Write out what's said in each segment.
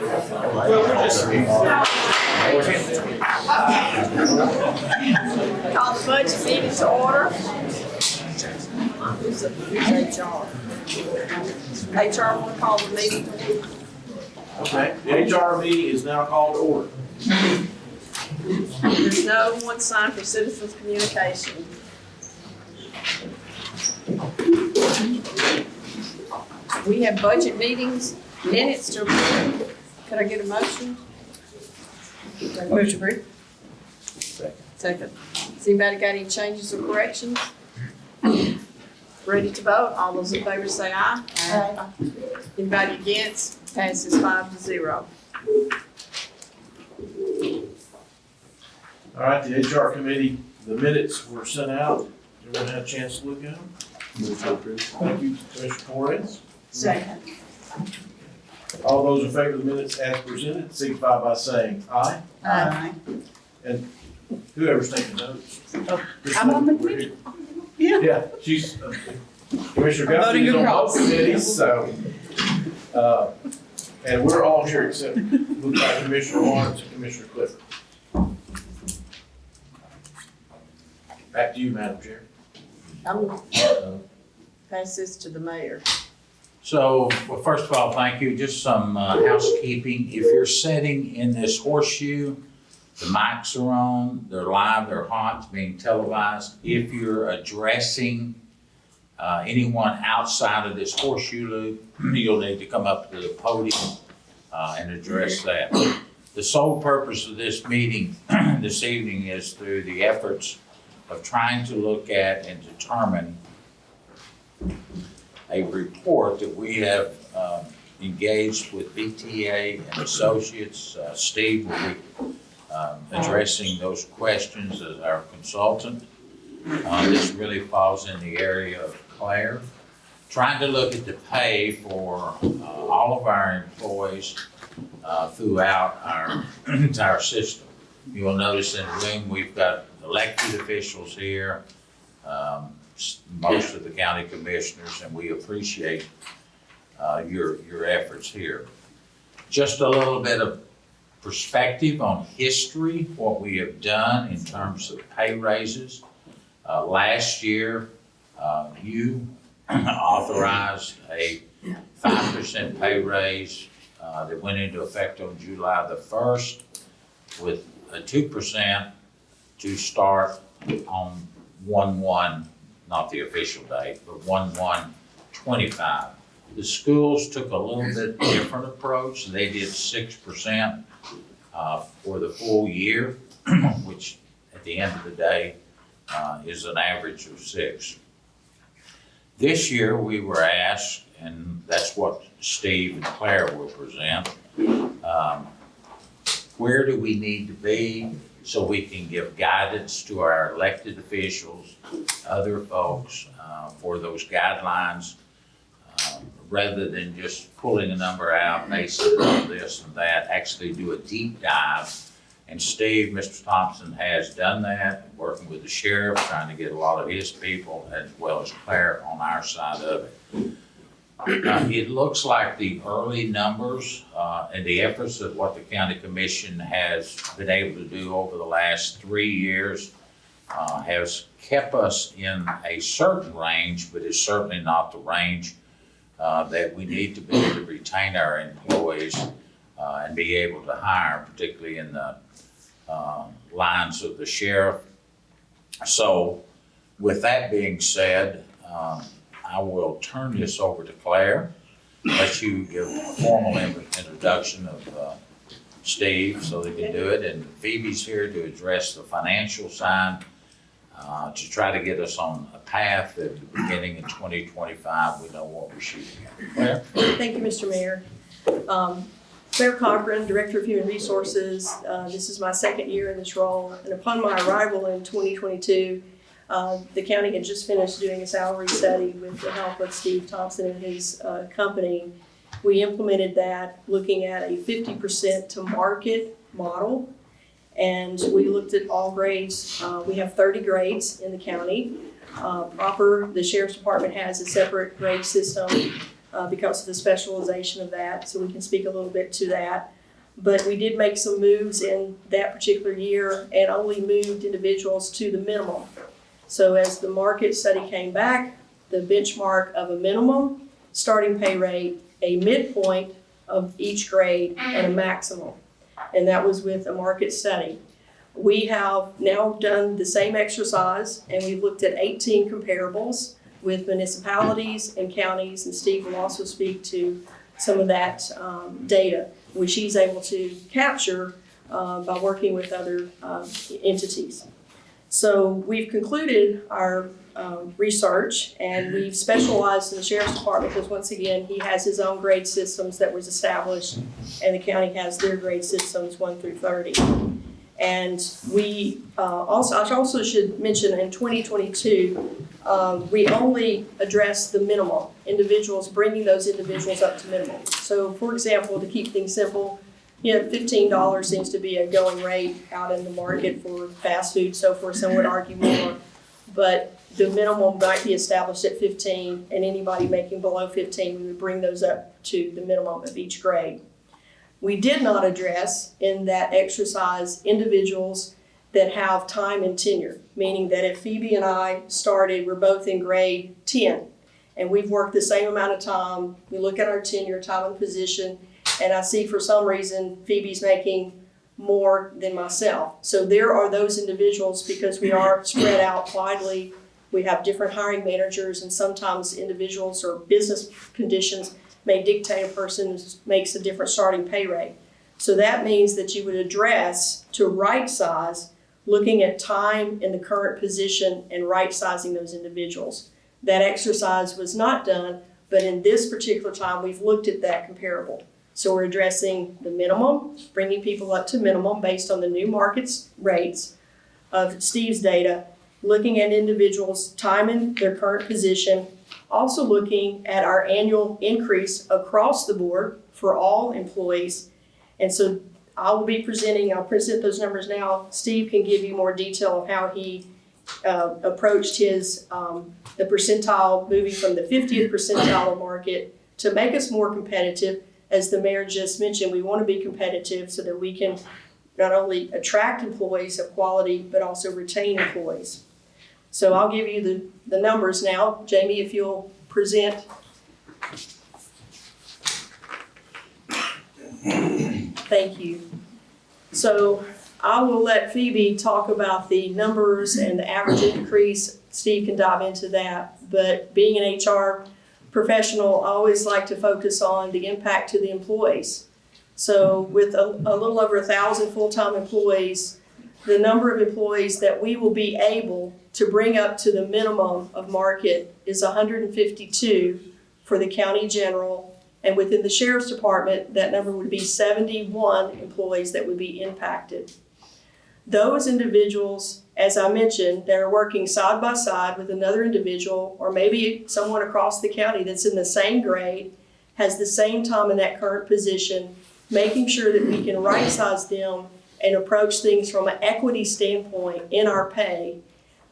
Well, we're just. Call the budget meeting to order. Who's HR? HR want to call the meeting? Okay, the HR meeting is now called to order. There's no one sign for citizens communication. We have budget meetings, minutes to approve. Could I get a motion? Motion approved. Second. Has anybody got any changes or corrections? Ready to vote? All those in favor say aye. Aye. Anybody against? Passes 5-0. All right, the HR committee, the minutes were sent out. Everyone had a chance to look at them? Move to approve. Thank you, Commissioner Torres. Second. All those in favor of the minutes as presented, signify by saying aye. Aye. And whoever's taking notes. I'm on the committee. Yeah, she's, Commissioner Guthrie is on both committees, so, and we're all here except, looks like Commissioner Lawrence and Commissioner Clifford. Back to you, Madam Chair. I'm pass this to the mayor. So, well, first of all, thank you. Just some housekeeping. If you're sitting in this horseshoe, the mics are on, they're live, they're hot, it's being televised. If you're addressing anyone outside of this horseshoe loop, you'll need to come up to the podium and address that. The sole purpose of this meeting this evening is through the efforts of trying to look at and determine a report that we have engaged with BTA and Associates. Steve will be addressing those questions as our consultant. This really falls in the area of Claire. Trying to look at the pay for all of our employees throughout our entire system. You'll notice in the room we've got elected officials here, most of the county commissioners, and we appreciate your efforts here. Just a little bit of perspective on history, what we have done in terms of pay raises. Last year, you authorized a 5% pay raise that went into effect on July the 1st with a 2% to start on 1/1, not the official date, but 1/1/25. The schools took a little bit different approach. They did 6% for the full year, which at the end of the day is an average of 6. This year we were asked, and that's what Steve and Claire will present, where do we need to be so we can give guidance to our elected officials, other folks, for those guidelines, rather than just pulling a number out based on this and that, actually do a deep dive. And Steve, Mr. Thompson, has done that, working with the sheriff, trying to get a lot of his people, as well as Claire on our side of it. It looks like the early numbers and the efforts of what the county commission has been able to do over the last 3 years has kept us in a certain range, but it's certainly not the range that we need to be able to retain our employees and be able to hire, particularly in the lines of the sheriff. So with that being said, I will turn this over to Claire, let you give a formal introduction of Steve so they can do it. And Phoebe's here to address the financial side to try to get us on a path that beginning in 2025, we know what we're shooting at. Claire? Thank you, Mr. Mayor. Claire Cochran, Director of Human Resources. This is my second year in this role, and upon my arrival in 2022, the county had just finished doing a salary study with the help of Steve Thompson and his company. We implemented that looking at a 50% to market model, and we looked at all grades. We have 30 grades in the county. The Sheriff's Department has a separate grade system. because of the specialization of that, so we can speak a little bit to that. But we did make some moves in that particular year and only moved individuals to the minimum. So as the market study came back, the benchmark of a minimum starting pay rate, a midpoint of each grade, and a maximum. And that was with a market study. We have now done the same exercise, and we've looked at 18 comparables with municipalities and counties, and Steve will also speak to some of that data, which he's able to capture by working with other entities. So we've concluded our research, and we've specialized in the Sheriff's Department because, once again, he has his own grade systems that was established, and the county has their grade systems 1 through 30. And we I also should mention in 2022, we only addressed the minimum, individuals, bringing those individuals up to minimum. So, for example, to keep things simple, $15 seems to be a going rate out in the market for fast food, so forth. Some would argue more, but the minimum might be established at 15, and anybody making below 15, we would bring those up to the minimum of each grade. We did not address in that exercise individuals that have time and tenure, meaning that if Phoebe and I started, we're both in grade 10, and we've worked the same amount of time. We look at our tenure, time and position, and I see for some reason Phoebe's making more than myself. So there are those individuals, because we are spread out widely. We have different hiring managers, and sometimes individuals or business conditions may dictate a person makes a different starting pay rate. So that means that you would address to right size, looking at time in the current position and right sizing those individuals. That exercise was not done, but in this particular time, we've looked at that comparable. So we're addressing the minimum, bringing people up to minimum based on the new market's rates of Steve's data, looking at individuals' time in their current position, also looking at our annual increase across the board for all employees. And so I'll present those numbers now. Steve can give you more detail of how he approached his, the percentile, moving from the 50th percentile market to make us more competitive. As the mayor just mentioned, we want to be competitive so that we can not only attract employees of quality, but also retain employees. So I'll give you the numbers now. Jamie, if you'll present. Thank you. So I will let Phoebe talk about the numbers and the average increase. Steve can dive into that. But being an HR professional, I always like to focus on the impact to the employees. So with a little over 1,000 full-time employees, the number of employees that we will be able to bring up to the minimum of market is 152 for the county general. And within the Sheriff's Department, that number would be 71 employees that would be impacted. Those individuals, as I mentioned, that are working side by side with another individual, or maybe someone across the county that's in the same grade, has the same time in that current position, making sure that we can right size them and approach things from an equity standpoint in our pay,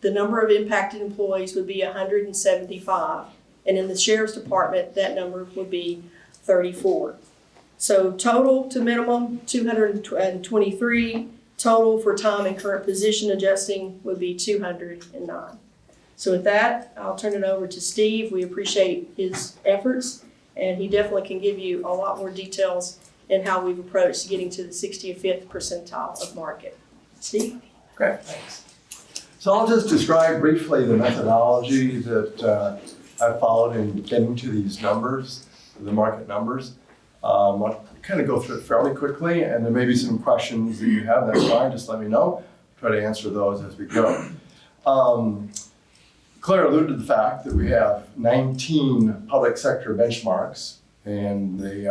the number of impacted employees would be 175. And in the Sheriff's Department, that number would be 34. So total to minimum, 223. Total for time and current position adjusting would be 209. So with that, I'll turn it over to Steve. We appreciate his efforts, and he definitely can give you a lot more details in how we've approached getting to the 65th percentile of market. Steve? Great, thanks. So I'll just describe briefly the methodology that I followed in getting to these numbers, the market numbers. I'll kind of go through it fairly quickly, and there may be some questions that you have, that's fine, just let me know. Try to answer those as we go. Claire alluded to the fact that we have 19 public sector benchmarks, and they,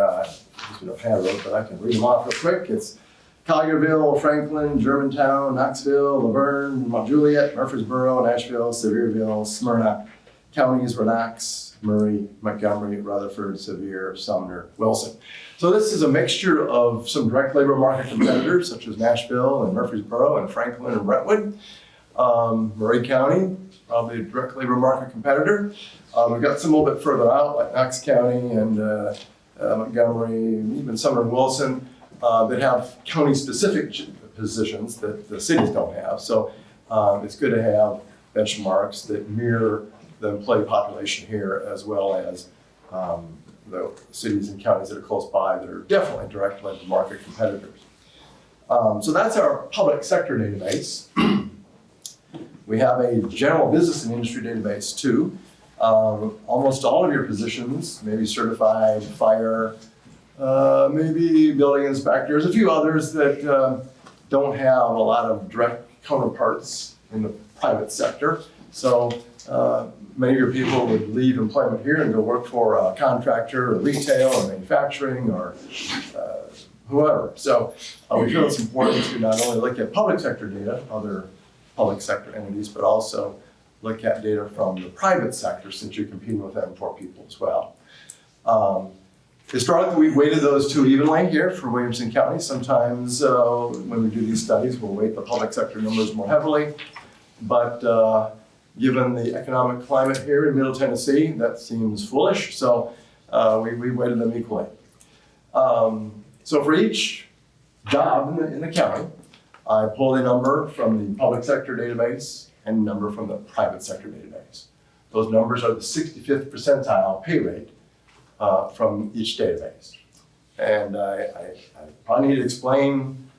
we don't have those, but I can read them off real quick. It's Collierville, Franklin, Germantown, Knoxville, Laverne, Mount Juliet, Murfreesboro, Nashville, Sevierville, Smyrna, counties were Knox, Murray, Montgomery, Rutherford, Sevier, Sumner, Wilson. So this is a mixture of some direct labor market competitors such as Nashville and Murfreesboro and Franklin and Brentwood. Murray County, probably a direct labor market competitor. We've got some a little bit further out, like Knox County and Montgomery, and even some in Wilson, that have county-specific positions that the cities don't have. So it's good to have benchmarks that mirror the employee population here, as well as the cities and counties that are close by that are definitely direct labor market competitors. So that's our public sector database. We have a general business and industry database too. Almost all of your positions, maybe certified, fire, maybe building inspectors, a few others that don't have a lot of direct counterparts in the private sector. So many of your people would leave employment here and go work for a contractor or retail or manufacturing or whoever. So we feel it's important to not only look at public sector data, other public sector entities, but also look at data from the private sector, since you're competing with them for people as well. Historically, we've weighted those two evenly here for Williamson County. Sometimes when we do these studies, we'll weight the public sector numbers more heavily. But given the economic climate here in Middle Tennessee, that seems foolish. So we weighted them equally. So for each job in the county, I pulled a number from the public sector database and a number from the private sector database. Those numbers are the 65th percentile pay rate from each database. And I probably need to explain,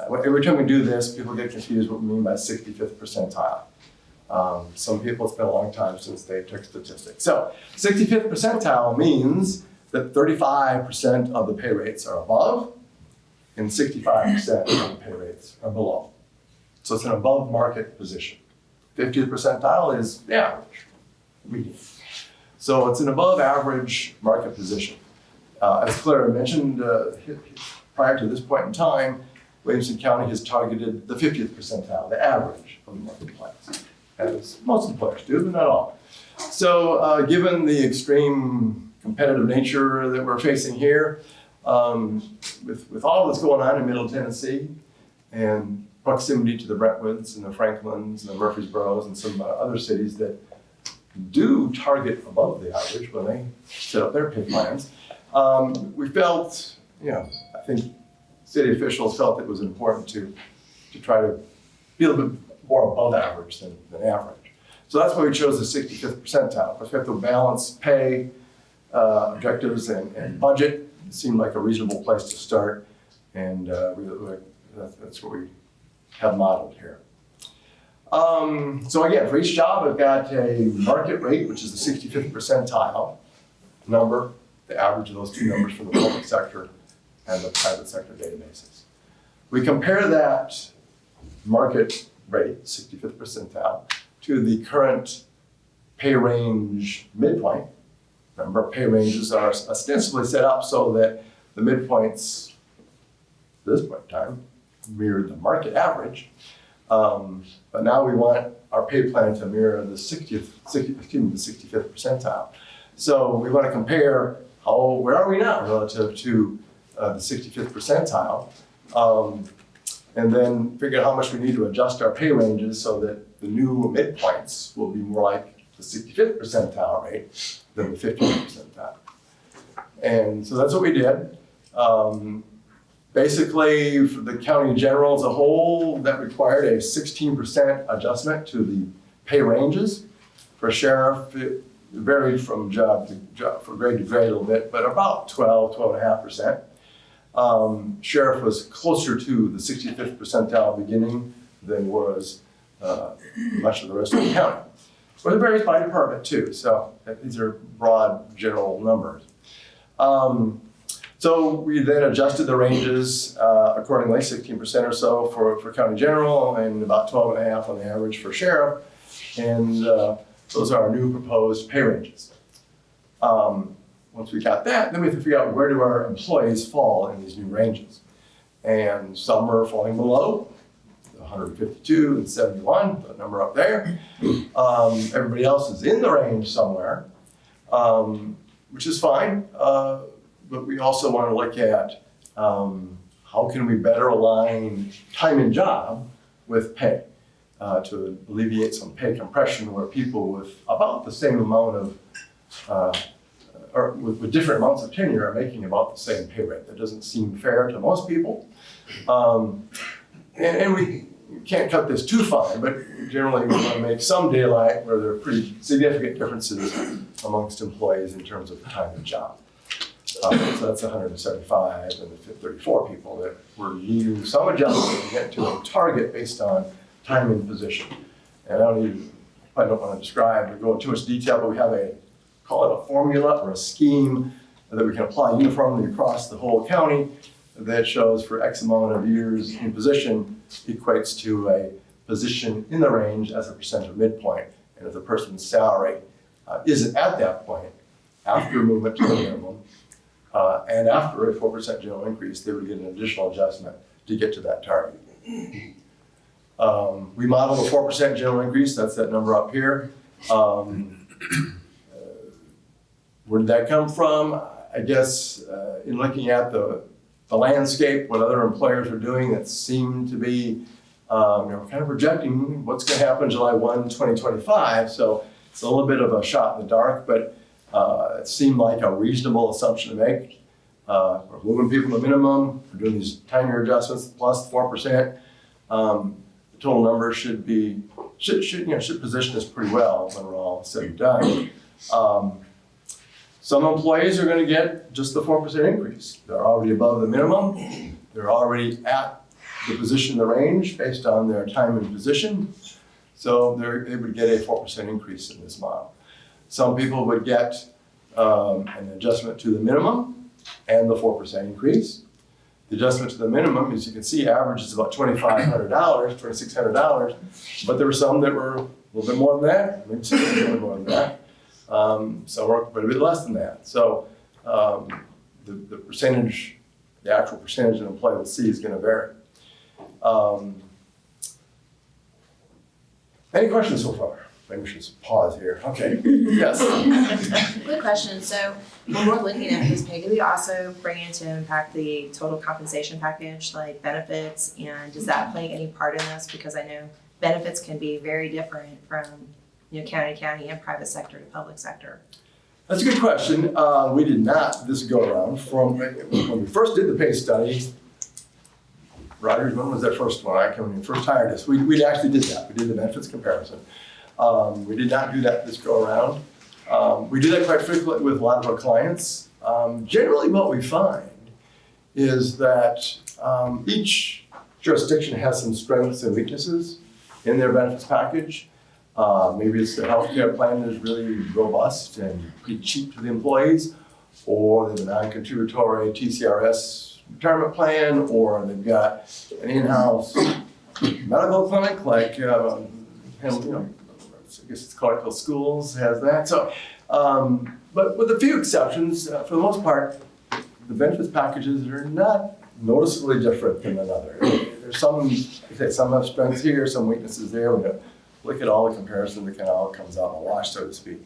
every time we do this, people get confused what we mean by 65th percentile. Some people, it's been a long time since they took statistics. So 65th percentile means that 35% of the pay rates are above and 65% of the pay rates are below. So it's an above market position. 50th percentile is the average, median. So it's an above average market position. As Clara mentioned, prior to this point in time, Williamson County has targeted the 50th percentile, the average of the marketplace, as most employers do, but not all. So given the extreme competitive nature that we're facing here, with all that's going on in Middle Tennessee and proximity to the Brentwoods and the Franklins and the Murfreesboros and some other cities that do target above the average when they set up their pay plans, we felt, I think city officials felt it was important to try to be a little bit more above average than average. So that's why we chose the 65th percentile, because we have to balance pay, objectives, and budget. It seemed like a reasonable place to start, and that's what we have modeled here. So again, for each job, I've got a market rate, which is the 65th percentile number, the average of those two numbers for the public sector and the private sector databases. We compare that market rate, 65th percentile, to the current pay range midpoint. Remember, pay ranges are ostensibly set up so that the midpoints, at this point in time, mirror the market average. But now we want our pay plan to mirror the 65th percentile. So we want to compare where are we now relative to the 65th percentile, and then figure out how much we need to adjust our pay ranges so that the new midpoints will be more like the 65th percentile rate than the 50th percentile. And so that's what we did. Basically, for the county general as a whole, that required a 16% adjustment to the pay ranges. For sheriff, it varied from job to job, from grade to grade a little bit, but about 12.5%. Sheriff was closer to the 65th percentile beginning than was much of the rest of the county. But it varies by department too, so these are broad general numbers. So we then adjusted the ranges accordingly, 16% or so for county general and about 12.5% on the average for sheriff. And those are our new proposed pay ranges. Once we got that, then we have to figure out where do our employees fall in these new ranges. And some are falling below, 152 and 71, the number up there. Everybody else is in the range somewhere, which is fine. But we also want to look at how can we better align time and job with pay. to alleviate some pay compression where people with about the same amount of, or with different amounts of tenure are making about the same pay rate. That doesn't seem fair to most people. And we can't cut this too fine, but generally we want to make some daylight where there are pretty significant differences amongst employees in terms of time of job. So that's 175 and the 34 people that we're needing some adjustment to get to a target based on time in position. And I don't want to describe or go into too much detail, but we have call it a formula or a scheme that we can apply uniformly across the whole county that shows for X amount of years in position equates to a position in the range as a percent of midpoint. And if the person's salary isn't at that point, after movement to the minimum, and after a 4% general increase, they would get an additional adjustment to get to that target. We modeled a 4% general increase, that's that number up here. Where did that come from? I guess in looking at the landscape, what other employers are doing that seem to be kind of projecting what's going to happen July 1, 2025. So it's a little bit of a shot in the dark, but it seemed like a reasonable assumption to make. We're moving people to minimum, we're doing these tenure adjustments plus 4%. The total number should position us pretty well when we're all said and done. Some employees are going to get just the 4% increase. They're already above the minimum. They're already at the position in the range based on their time in position. So they would get a 4% increase in this model. Some people would get an adjustment to the minimum and the 4% increase. The adjustment to the minimum, as you can see, averages about $2,500, $2,600, but there were some that were a little bit more than that, maybe significantly more than that. Some were a bit less than that. So the percentage, the actual percentage an employee will see is going to vary. Any questions so far? Maybe we should just pause here. Okay. Yes. Quick question. So when we're looking at this pay, do we also bring into impact the total compensation package, like benefits? And does that play any part in this? Because I know benefits can be very different from county to county and private sector to public sector. That's a good question. We did not this go around. From when we first did the pay study, Rogers, when was that first one? When we first hired us, we actually did that. We did the benefits comparison. We did not do that this go around. We do that quite frequently with a lot of our clients. Generally what we find is that each jurisdiction has some strengths and weaknesses in their benefits package. Maybe it's the healthcare plan is really robust and pretty cheap to the employees, or they have a non-contributory TCRS retirement plan, or they've got an in-house medical clinic like, I guess it's Clarkville Schools has that. So, but with a few exceptions, for the most part, the benefits packages are not noticeably different than another. There's some have strengths here, some weaknesses there. When you look at all the comparisons, it kind of all comes out in a wash, so to speak.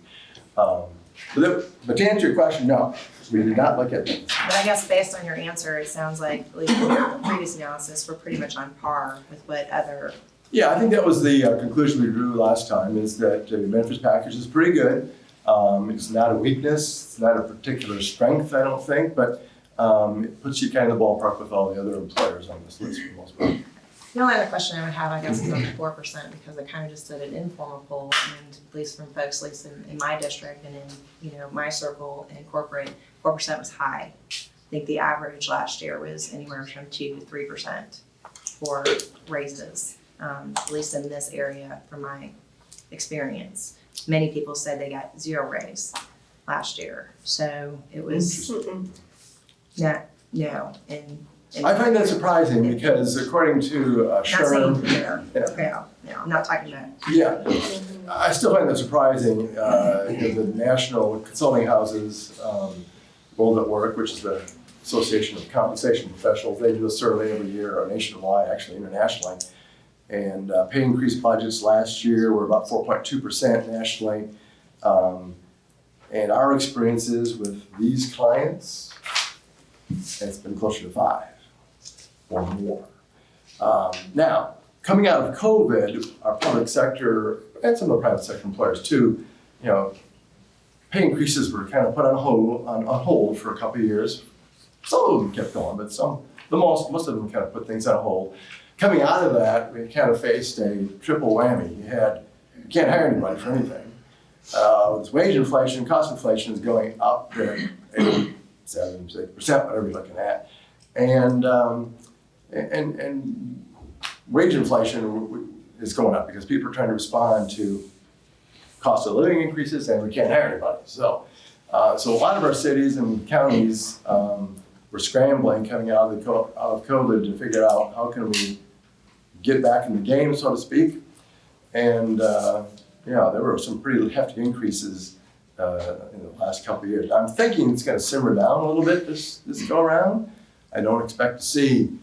But to answer your question, no, we did not look at that. But I guess based on your answer, it sounds like, at least in your previous analysis, we're pretty much on par with what other. Yeah, I think that was the conclusion we drew last time, is that the benefits package is pretty good. It's not a weakness, it's not a particular strength, I don't think, but it puts you kind of in the ballpark with all the other employers on this list for the most part. The only other question I would have, I guess, is on the 4%, because I kind of just did an informal poll, and at least from folks, at least in my district and in my circle and corporate, 4% was high. I think the average last year was anywhere from 2 to 3% for raises, at least in this area from my experience. Many people said they got 0 raise last year, so it was no. And I find that surprising because according to not saying SHRM, fair. Okay, no, I'm not talking about. yeah, I still find that surprising. The National Consulting Houses, World at Work, which is the Association of Compensation Professionals, they do a survey every year, or nationwide, actually internationally. And pay increase budgets last year were about 4.2% nationally. And our experiences with these clients, it's been closer to 5 or more. Now, coming out of COVID, our public sector, and some of the private sector employers too, you know, pay increases were kind of put on hold for a couple of years. Some of them kept going, but most of them kind of put things on hold. Coming out of that, we kind of faced a triple whammy. You can't hire anybody for anything. With wage inflation, cost inflation is going up to 8, 7, 6%, whatever you're looking at. And wage inflation is going up because people are trying to respond to cost of living increases, and we can't hire anybody. So a lot of our cities and counties were scrambling coming out of COVID to figure out how can we get back in the game, so to speak. And there were some pretty hefty increases in the last couple of years. I'm thinking it's going to simmer down a little bit this go around. I don't expect to see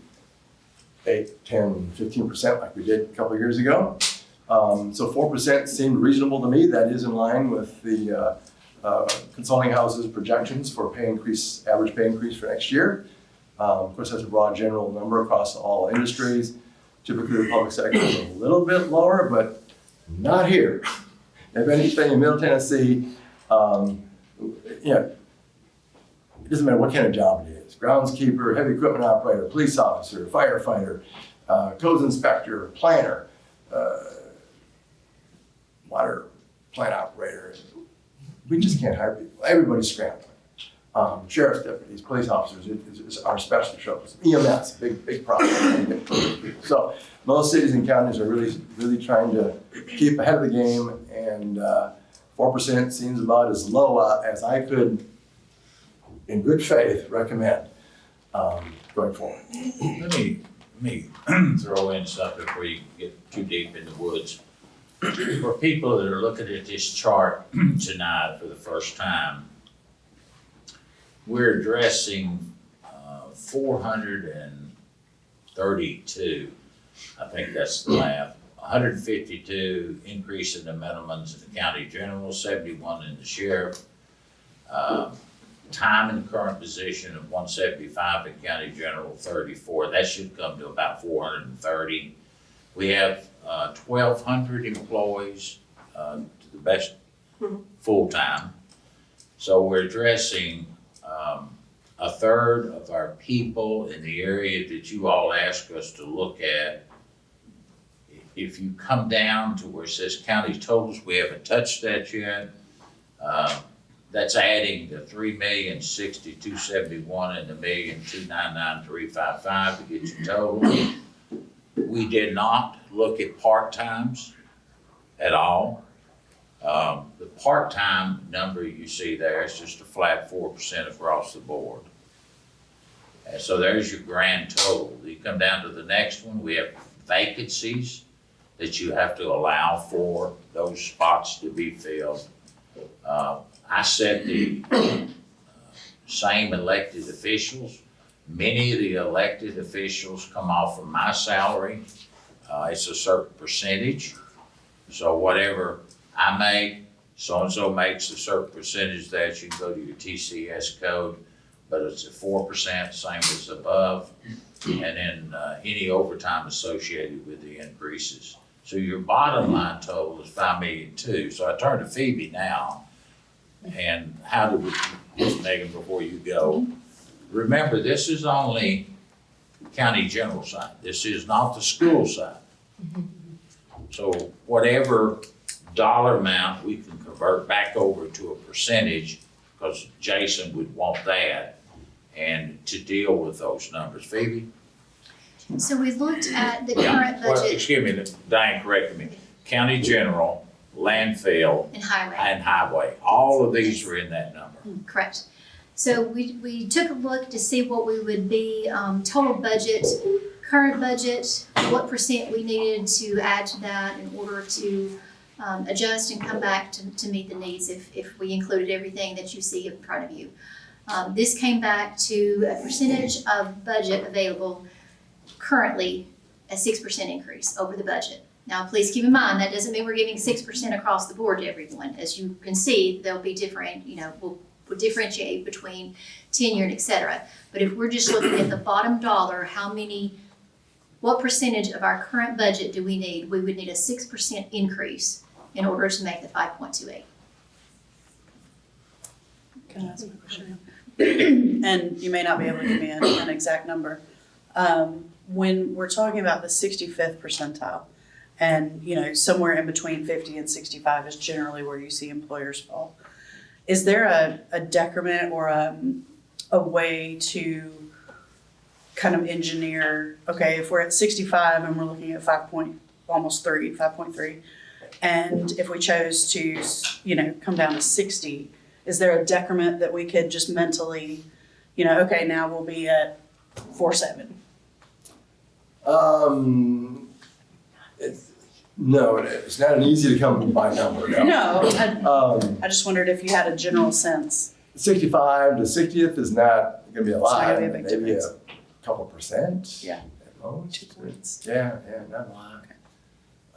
8, 10, 15% like we did a couple of years ago. So 4% seemed reasonable to me. That is in line with the consulting houses' projections for average pay increase for next year. Of course, that's a broad general number across all industries. Typically, the public sector is a little bit lower, but not here. If anything, in Middle Tennessee, it doesn't matter what kind of job it is. Groundskeeper, heavy equipment operator, police officer, firefighter, codes inspector, planner, water plant operator. We just can't hire people. Everybody's scrambling. Sheriff's deputies, police officers are special shows. EMS, big problem. So most cities and counties are really trying to keep ahead of the game, and 4% seems about as low as I could, in good faith, recommend going forward. Let me throw in something before you get too deep in the woods. For people that are looking at this chart tonight for the first time, we're addressing 432, I think that's the math, 152 increase in the minimums in the county general, 71 in the sheriff, time in the current position of 175 in county general, 34. That should come to about 430. We have 1,200 employees, to the best, full-time. So we're addressing a third of our people in the area that you all ask us to look at. If you come down to where it says county totals, we haven't touched that yet. That's adding the 3,060,271 and the 1,299,355 to get your total. We did not look at part-times at all. The part-time number you see there is just a flat 4% across the board. And so there's your grand total. You come down to the next one, we have vacancies that you have to allow for those spots to be filled. I said the same elected officials. Many of the elected officials come off of my salary. It's a certain percentage. So whatever I make, so-and-so makes a certain percentage that you can go to your TCS code, but it's at 4%, same as above, and then any overtime associated with the increases. So your bottom line total is $5,200,000. So I turn to Phoebe now, and how do we, Megan, before you go, remember this is only county general side. This is not the school side. So whatever dollar amount we can convert back over to a percentage, because Jason would want that, and to deal with those numbers. Phoebe? So we looked at the current Well, budget excuse me, Diane corrected me. County general, landfill, and highway. and highway. All of these are in that number. Correct. So we took a look to see what we would be, total budget, current budget, what percent we needed to add to that in order to adjust and come back to meet the needs if we included everything that you see in front of you. This came back to a percentage of budget available currently a 6% increase over the budget. Now, please keep in mind, that doesn't mean we're giving 6% across the board to everyone. As you can see, there'll be different, we'll differentiate between tenure and et cetera. But if we're just looking at the bottom dollar, how many what percentage of our current budget do we need? We would need a 6% increase in order to make the 5.28. Can I ask a question? And you may not be able to give me an exact number. When we're talking about the 65th percentile, and, you know, somewhere in between 50 and 65 is generally where you see employers fall. Is there a decrement or a way to kind of engineer, okay, if we're at 65 and we're looking at 5.3, and if we chose to, you know, come down to 60, is there a decrement that we could just mentally, you know, okay, now we'll be at 4.7? No, it's not an easy to come by number, no. No, I just wondered if you had a general sense. 65 to 60th is not gonna be a It's not lot, gonna be a big maybe a difference. couple percent. Yeah. At most. 2 points. Yeah, not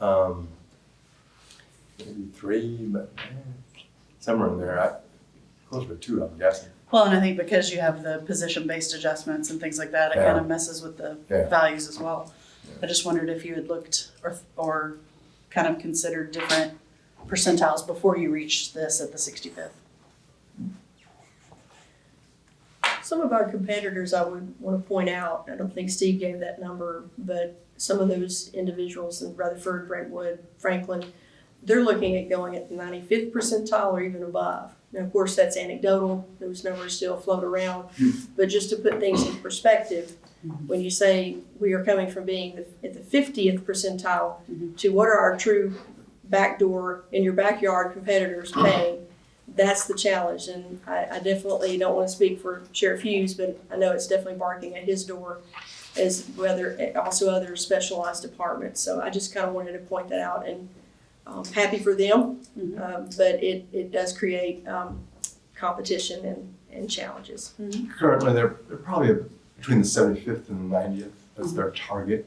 a lot. Maybe 3, but somewhere in there, closer to 2, I'm guessing. Well, and I think because you have the position-based adjustments and things like that, it Yeah. kind of messes with the Yeah. values as well. I just wondered if you had looked or kind of considered different percentiles before you reached this at the 65th. Some of our competitors, I would want to point out, I don't think Steve gave that number, but some of those individuals in Rutherford, Brentwood, Franklin, they're looking at going at the 95th percentile or even above. Now, of course, that's anecdotal, those numbers still float around, but just to put things in perspective, when you say we are coming from being at the 50th percentile to what are our true backdoor, in your backyard competitors paying, that's the challenge. And I definitely don't want to speak for Sheriff Hughes, but I know it's definitely barking at his door, as whether also other specialized departments. So I just kind of wanted to point that out, and happy for them, but it does create competition and challenges. Currently, they're probably between the 75th and the 90th. That's their target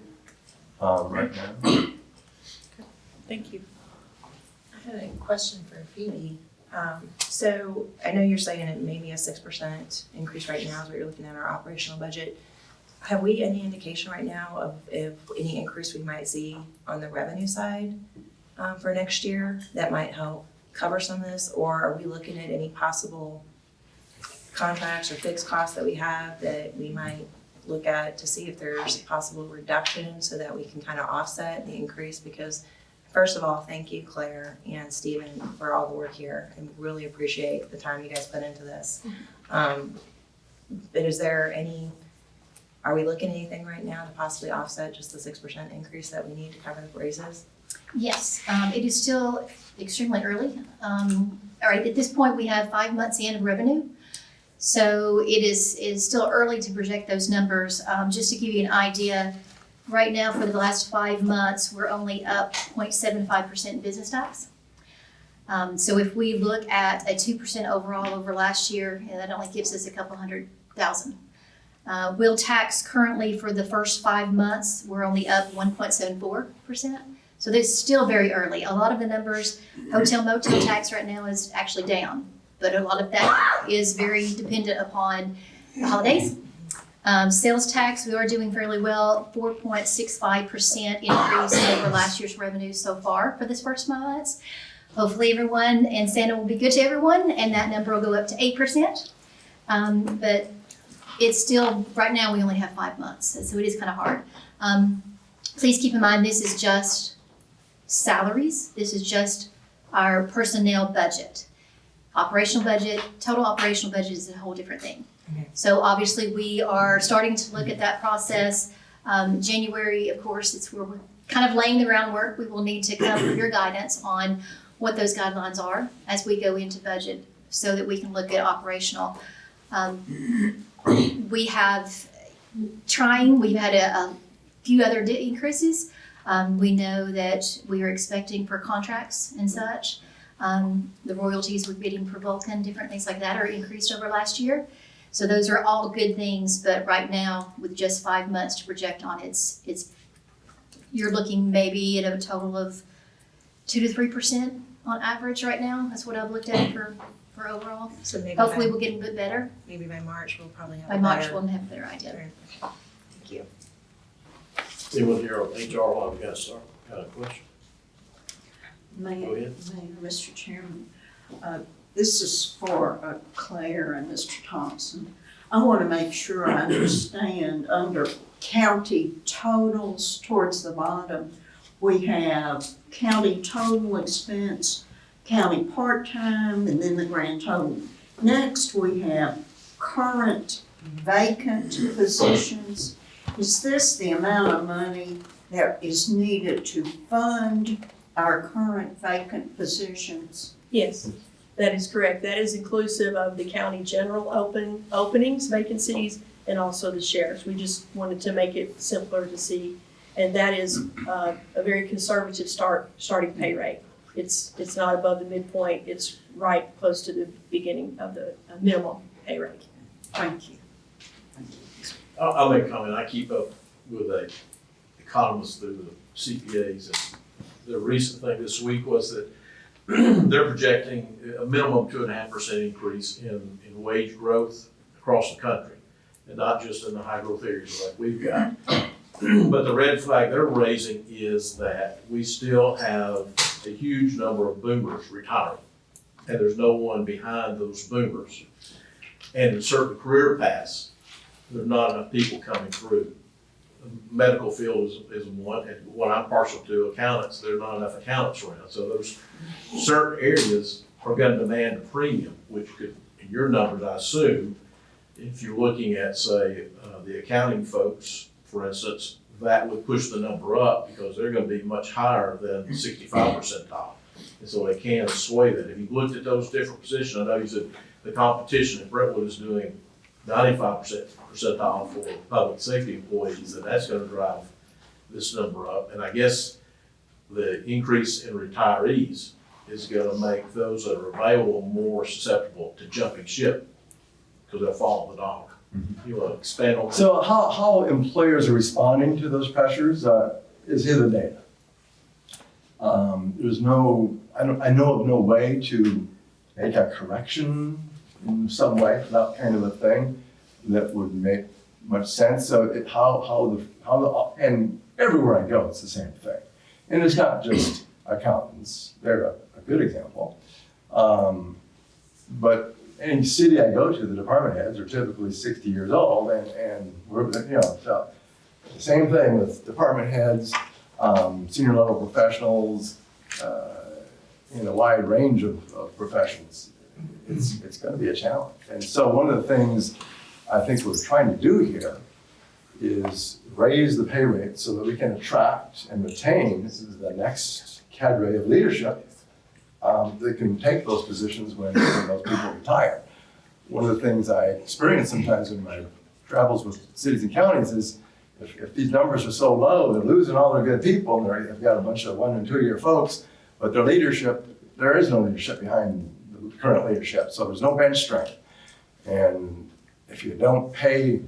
right now. Thank you. I had a question for Phoebe. So I know you're saying it may be a 6% increase right now is what you're looking at our operational budget. Have we any indication right now of if any increase we might see on the revenue side for next year that might help cover some of this? Or are we looking at any possible contracts or fixed costs that we have that we might look at to see if there's a possible reduction so that we can kind of offset the increase? Because first of all, thank you, Claire and Stephen, for all the work here, and really appreciate the time you guys put into this. But is there are we looking at anything right now to possibly offset just the 6% increase that we need to cover the raises? Yes, it is still extremely early. All right, at this point, we have 5 months in of revenue. So it is still early to project those numbers. Just to give you an idea, right now for the last 5 months, we're only up 0.75% in business tax. So if we look at a 2% overall over last year, and that only gives us a couple $100,000. Wheel tax currently for the first 5 months, we're only up 1.74%. So that's still very early. A lot of the numbers, hotel motel tax right now is actually down, but a lot of that is very dependent upon the holidays. Sales tax, we are doing fairly well, 4.65% increase over last year's revenue so far for this first 5 months. Hopefully everyone and Santa will be good to everyone, and that number will go up to 8%. But it's still, right now we only have 5 months, so it is kind of hard. Please keep in mind, this is just salaries. This is just our personnel budget. Operational budget, total operational budget is a whole different thing. Okay. So obviously we are starting to look at that process. January, of course, it's where we're kind of laying the groundwork. We will need to come for your guidance on what those guidelines are as we go into budget so that we can look at operational. We have we've had a few other increases. We know that we are expecting for contracts and such. The royalties we're bidding for Vulcan, different things like that are increased over last year. So those are all good things, but right now, with just 5 months to project on, you're looking maybe at a total of 2 to 3% on average right now. That's what I've looked at for overall. So maybe Hopefully we'll get a bit better. maybe by March we'll probably have By March, we'll have a better idea. Thank you. Anyone here on HR while we got to start? Got a question? Mayor, Go ahead. Mr. Chairman, this is for Claire and Mr. Thompson. I want to make sure I understand, under county totals towards the bottom, we have county total expense, county part-time, and then the grand total. Next, we have current vacant positions. Is this the amount of money that is needed to fund our current vacant positions? Yes, that is correct. That is inclusive of the county general openings, vacancies, and also the sheriffs. We just wanted to make it simpler to see. And that is a very conservative starting pay rate. It's not above the midpoint. It's right close to the beginning of the minimum pay rate. Thank you. I'll make a comment. I keep up with economists through the CPAs, and the recent thing this week was that they're projecting a minimum 2.5% increase in wage growth across the country, and not just in the high growth areas like we've got. But the red flag they're raising is that we still have a huge number of boomers retiring, and there's no one behind those boomers. And in certain career paths, there's not enough people coming through. The medical field is one, and what I'm partial to, accountants, there are not enough accountants around. So those certain areas are gonna demand a premium, which could, in your numbers, I assume, if you're looking at, say, the accounting folks, for instance, that would push the number up because they're gonna be much higher than 65 percentile. And so they can sway that. If you looked at those different positions, I know you said the competition at Brentwood is doing 95 percentile for public safety employees, and that's gonna drive this number up. And I guess the increase in retirees is gonna make those that are available more susceptible to jumping ship, because they'll follow the dollar. You wanna expand on that? So how employers are responding to those pressures is in the data. There's no, I know of no way to make a correction in some way for that kind of a thing that would make much sense. So and everywhere I go, it's the same thing. And it's not just accountants, they're a good example. But any city I go to, the department heads are typically 60 years old, and we're, so the same thing with department heads, senior level professionals, in a wide range of professions. It's gonna be a challenge. And so one of the things I think we're trying to do here is raise the pay rate so that we can attract and retain the next cadre of leadership that can take those positions when those people retire. One of the things I experience sometimes in my travels with cities and counties is if these numbers are so low, they're losing all their good people, and they've got a bunch of 1 and 2 year folks, but their leadership, there is no leadership behind the current leadership, so there's no bench strength. And if you don't pay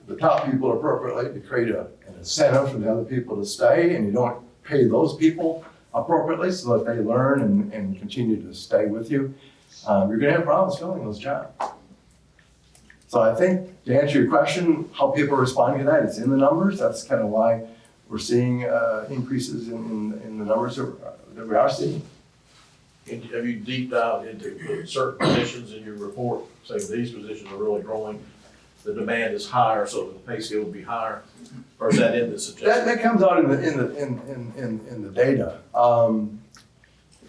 the top people appropriately to create an incentive for the other people to stay, and you don't pay those people appropriately so that they learn and continue to stay with you, you're gonna have problems filling those jobs. So I think, to answer your question, how people are responding to that, it's in the numbers. That's kind of why we're seeing increases in the numbers that we are seeing. And have you deep dived into certain positions in your report, saying these positions are really growing, the demand is higher, so the pay scale will be higher? Or is that in this adjustment? That comes out in the data.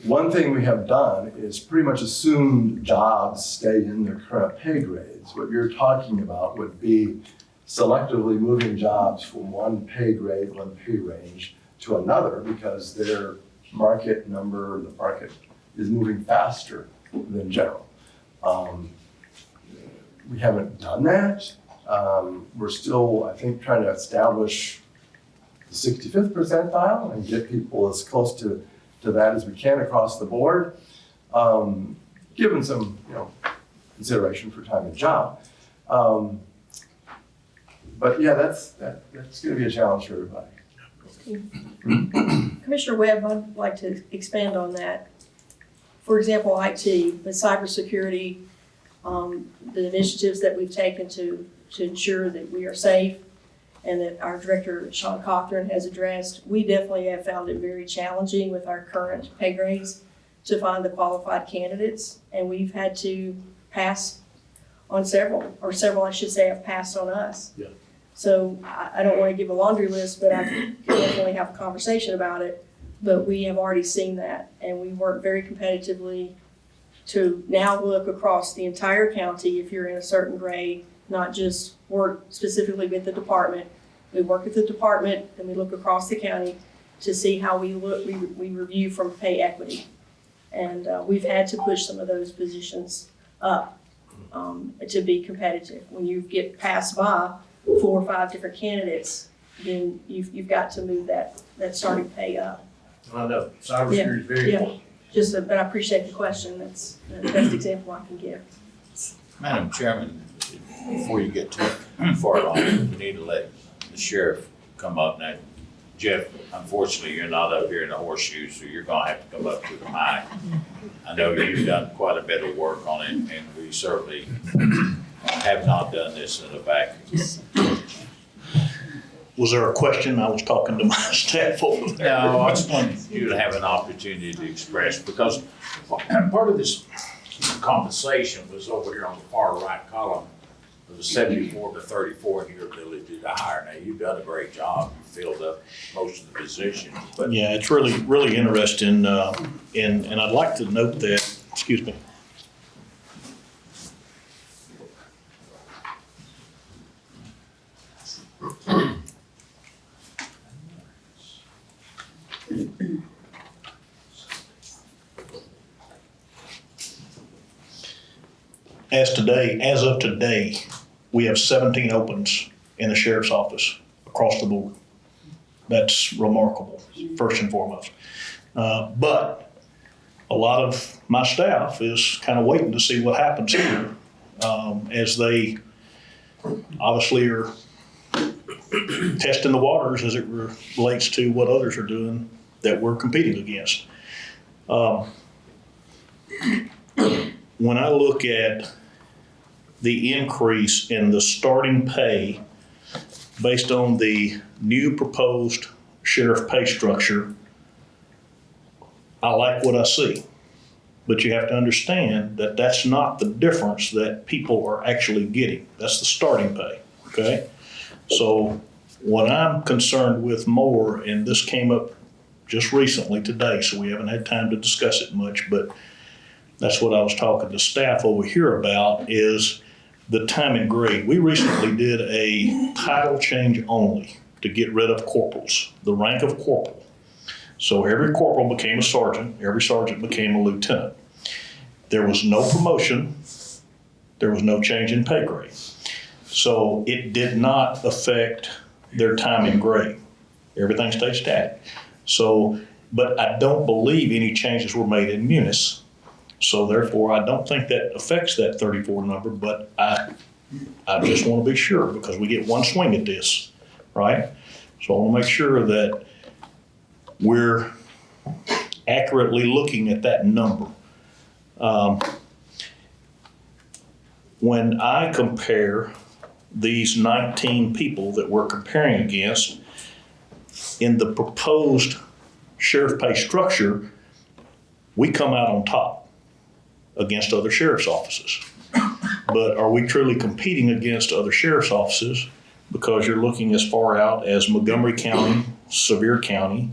One thing we have done is pretty much assumed jobs stay in their current pay grades. What you're talking about would be selectively moving jobs from one pay grade, one pay range to another because their market number, the market is moving faster than general. We haven't done that. We're still, I think, trying to establish the 65th percentile and get people as close to that as we can across the board, given some consideration for time and job. But yeah, that's going to be a challenge for everybody. Commissioner Webb, I'd like to expand on that. For example, IT, the cybersecurity, the initiatives that we've taken to ensure that we are safe. and that our director, Sean Cochran, has addressed, we definitely have found it very challenging with our current pay grades to find the qualified candidates, and we've had to pass on several, I should say, have passed on us. Yeah. So I don't want to give a laundry list, but I can definitely have a conversation about it. But we have already seen that, and we work very competitively to now look across the entire county if you're in a certain grade, not just work specifically with the department. We work with the department and we look across the county to see how we look, we review from pay equity. And we've had to push some of those positions up to be competitive. When you get passed by 4 or 5 different candidates, then you've got to move that starting pay up. I know, cybersecurity is very Yeah. important. But I appreciate the question. That's the best example I can give. Madam Chairman, before you get too far along, we need to let the sheriff come up now. Jeff, unfortunately, you're not up here in the horseshoe, so you're gonna have to come up to the mic. I know you've done quite a bit of work on it, and we certainly have not done this in a vacuum. Was there a question? I was talking to my staff over there. No, I just wanted you to have an opportunity to express, because part of this compensation was over here on the far right column. It was 74 to 34 in your ability to hire. Now, you've done a great job. You filled up most of the positions, but Yeah, it's really, really interesting, and I'd like to note that, excuse me. As of today, we have 17 opens in the sheriff's office across the board. That's remarkable, first and foremost. But a lot of my staff is kind of waiting to see what happens here, as they obviously are testing the waters as it relates to what others are doing that we're competing against. When I look at the increase in the starting pay based on the new proposed sheriff pay structure, I like what I see. But you have to understand that that's not the difference that people are actually getting. That's the starting pay, okay? So what I'm concerned with more, and this came up just recently today, so we haven't had time to discuss it much, but that's what I was talking to staff over here about, is the time and grade. We recently did a title change only to get rid of corporals, the rank of corporal. So every corporal became a sergeant, every sergeant became a lieutenant. There was no promotion, there was no change in pay grade. So it did not affect their time and grade. Everything stayed static. So, but I don't believe any changes were made in munis. So therefore, I don't think that affects that 34 number, but I just want to be sure, because we get one swing at this, right? So I want to make sure that we're accurately looking at that number. When I compare these 19 people that we're comparing against in the proposed sheriff pay structure, we come out on top against other sheriff's offices. But are we truly competing against other sheriff's offices? Because you're looking as far out as Montgomery County, Sevier County,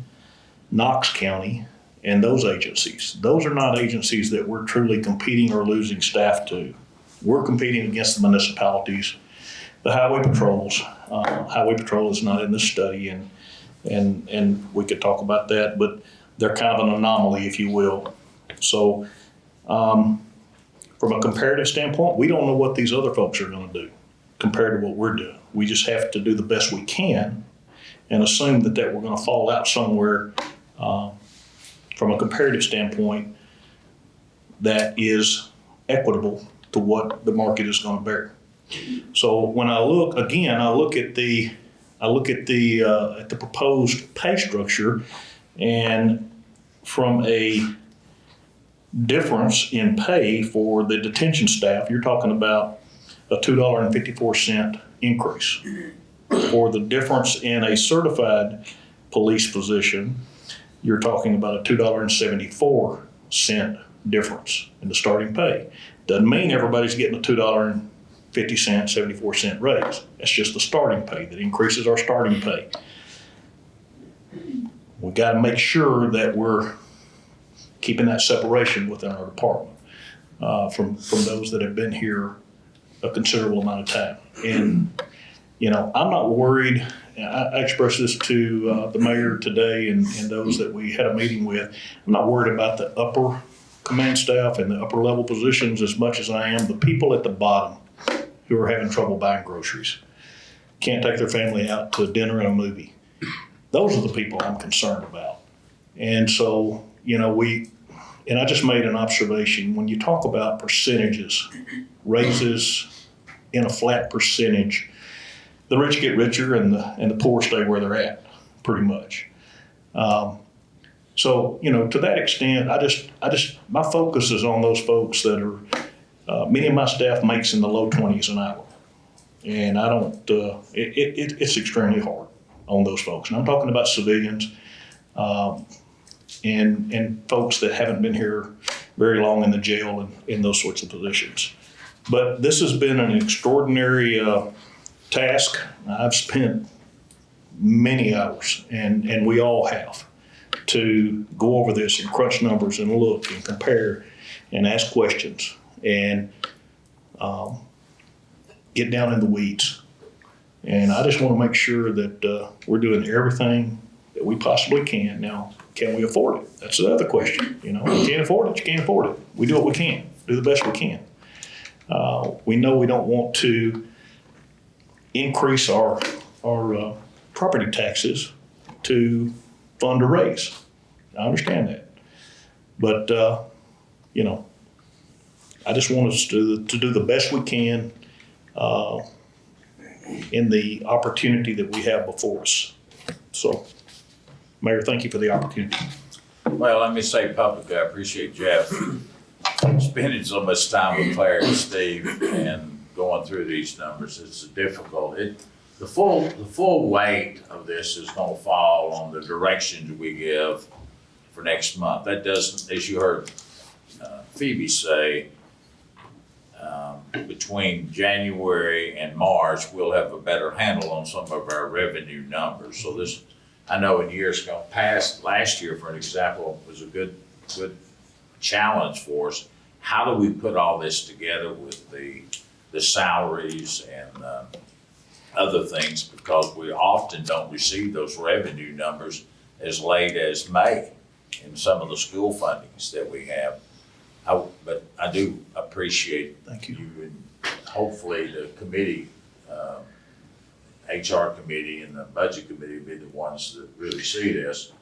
Knox County, and those agencies. Those are not agencies that we're truly competing or losing staff to. We're competing against the municipalities, the highway patrols. Highway patrol is not in this study, and we could talk about that, but they're kind of an anomaly, if you will. So from a comparative standpoint, we don't know what these other folks are going to do compared to what we're doing. We just have to do the best we can and assume that we're going to fall out somewhere from a comparative standpoint that is equitable to what the market is going to bear. So when I look again, I look at the proposed pay structure, and from a difference in pay for the detention staff, you're talking about a $2.54 increase. For the difference in a certified police position, you're talking about a $2.74 difference in the starting pay. Doesn't mean everybody's getting a $2.50, 74-cent raise. That's just the starting pay that increases our starting pay. We got to make sure that we're keeping that separation within our department from those that have been here a considerable amount of time. And, you know, I'm not worried. I expressed this to the mayor today and those that we had a meeting with. I'm not worried about the upper command staff and the upper level positions as much as I am the people at the bottom who are having trouble buying groceries, can't take their family out to dinner and a movie. Those are the people I'm concerned about. And so, you know, and I just made an observation, when you talk about percentages, raises in a flat percentage, the rich get richer and the poor stay where they're at, pretty much. So, you know, to that extent, my focus is on those folks that are, many of my staff makes in the low 20s an hour. And I don't, it's extremely hard on those folks. And I'm talking about civilians, and folks that haven't been here very long in the jail and in those sorts of positions. But this has been an extraordinary task. I've spent many hours, and we all have, to go over this and crunch numbers and look and compare and ask questions and get down in the weeds. And I just want to make sure that we're doing everything that we possibly can. Now, can we afford it? That's the other question. You know, you can't afford it, you can't afford it. We do what we can, do the best we can. We know we don't want to increase our property taxes to fund a raise. I understand that. But, you know, I just want us to do the best we can in the opportunity that we have before us. So, Mayor, thank you for the opportunity. Well, let me say publicly, I appreciate Jeff spending so much time with Claire and Steve and going through these numbers. It's difficult. The full weight of this is going to fall on the directions we give for next month. That doesn't, as you heard Phoebe say, between January and March, we'll have a better handle on some of our revenue numbers. So this, I know in years gone past, last year, for an example, was a good challenge for us. How do we put all this together with the salaries and other things, because we often don't receive those revenue numbers as late as May in some of the school fundings that we have. But I do appreciate Thank you. And hopefully the committee, HR committee and the budget committee will be the ones that really see this.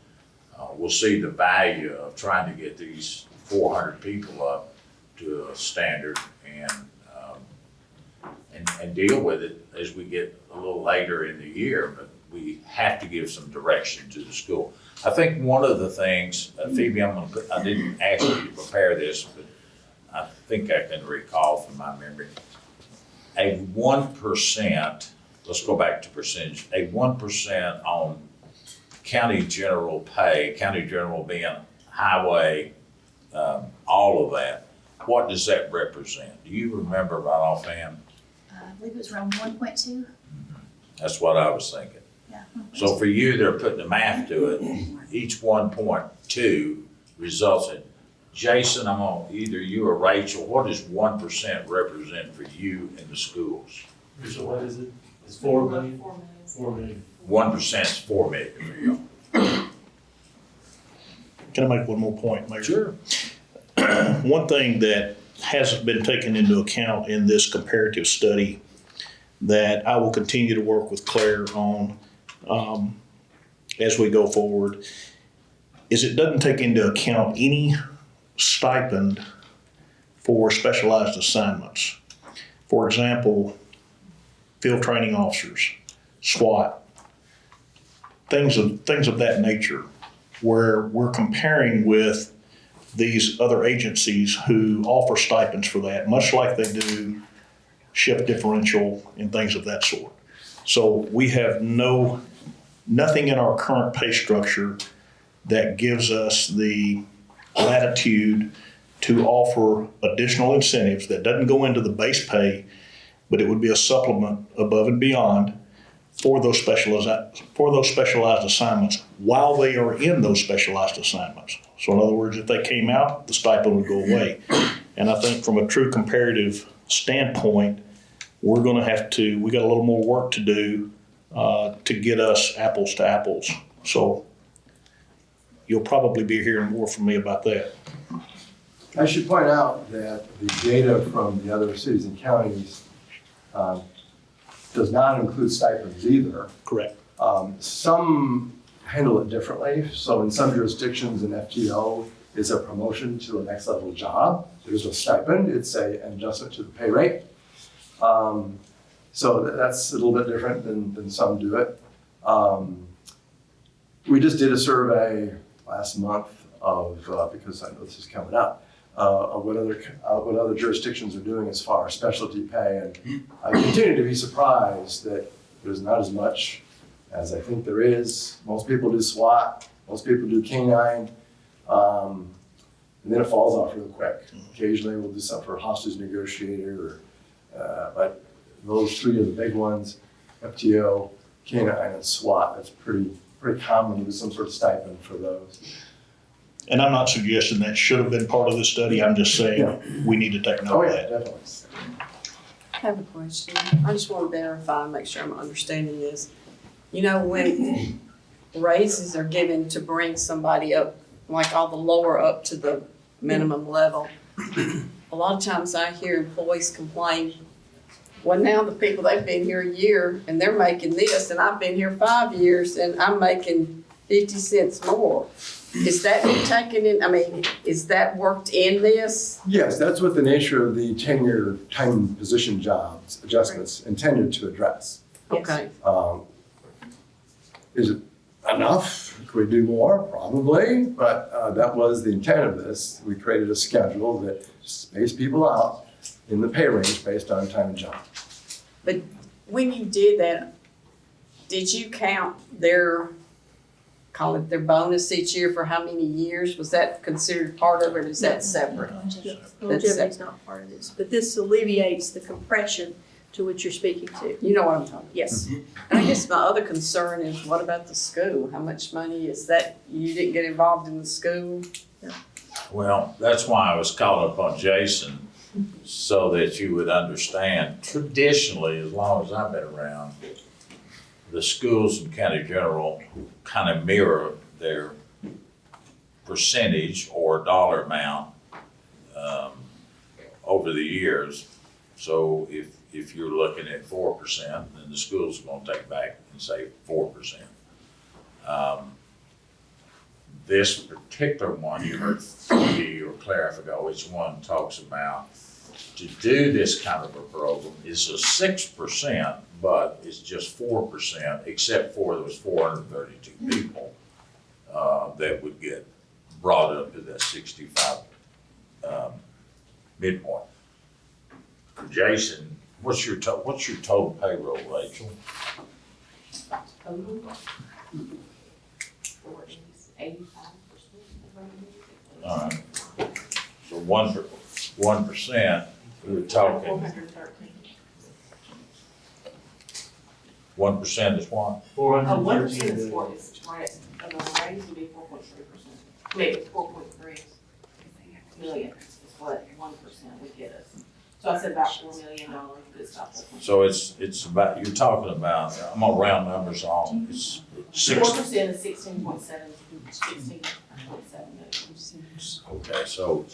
We'll see the value of trying to get these 400 people up to a standard and deal with it as we get a little later in the year, but we have to give some direction to the school. I think one of the things, Phoebe, I didn't ask you to prepare this, but I think I can recall from my memory. A 1%, let's go back to percentage, a 1% on county general pay, county general being highway, all of that. What does that represent? Do you remember right offhand? I believe it was around 1.2. That's what I was thinking. Yeah. So for you, they're putting the math to it. Each 1.2 results in, Jason, I'm on either you or Rachel, what does 1% represent for you in the schools? So what is it? It's 4 million? 4 million. 1% is 4 million for you. Can I make one more point, Mayor? Sure. One thing that hasn't been taken into account in this comparative study that I will continue to work with Claire on as we go forward is it doesn't take into account any stipend for specialized assignments. For example, field training officers, SWAT, things of that nature, where we're comparing with these other agencies who offer stipends for that, much like they do shift differential and things of that sort. So we have nothing in our current pay structure that gives us the latitude to offer additional incentives that doesn't go into the base pay, but it would be a supplement above and beyond for those specialized assignments while they are in those specialized assignments. So in other words, if they came out, the stipend would go away. And I think from a true comparative standpoint, we got a little more work to do to get us apples to apples. So you'll probably be hearing more from me about that. I should point out that the data from the other cities and counties does not include stipends either. Correct. Some handle it differently. So in some jurisdictions, an FTO is a promotion to a next level job. There's a stipend, it's an adjustment to the pay rate. So that's a little bit different than some do it. We just did a survey last month of, because I know this is coming up, of what other jurisdictions are doing as far as specialty pay. And I continue to be surprised that there's not as much as I think there is. Most people do SWAT, most people do canine, and then it falls off real quick. Occasionally we'll do something for a hostage negotiator, but those three are the big ones: FTO, canine, and SWAT. That's pretty common to do some sort of stipend for those. And I'm not suggesting that should have been part of this study. I'm just saying we need to take note Oh of yeah, that. definitely. I have a question. I just want to verify, make sure I'm understanding this. You know, when raises are given to bring somebody up, like all the lower up to the minimum level, a lot of times I hear employees complain, well, now the people, they've been here a year and they're making this, and I've been here 5 years and I'm making 50 cents more. Is that taken in, is that worked in this? Yes, that's what the nature of the tenure, time, position jobs adjustments intended to address. Okay. Is it enough? Could we do more? Probably, but that was the intent of this. We created a schedule that spaced people out in the pay range based on time and job. But when you did that, did you count their bonus each year for how many years? Was that considered part of it, or is that separate? Longevity is not part of this, but this alleviates the compression to which you're speaking to. You know what I'm talking about? Yes. And I guess my other concern is, what about the school? How much money is that? You didn't get involved in the school? Well, that's why I was calling upon Jason, so that you would understand. Traditionally, as long as I've been around, the schools in County General kind of mirror their percentage or dollar amount over the years. So if you're looking at 4%, then the school's gonna take back and say 4%. This particular one, you heard Phoebe or Claire, I forgot which one, talks about to do this kind of a program is a 6%, but it's just 4%, except for those 432 people that would get brought up to that 65 midpoint. For Jason, what's your total payroll, Rachel? All right. So 1%, we were talking. 1% is what? 1% is what is right, the raise would be 4.3%. Maybe 4.3 million is what 1% would get us. So I said about $4 million would stop us. So it's about, you're talking about, I'm gonna round numbers on, it's 4% is 16.7 million. Okay, so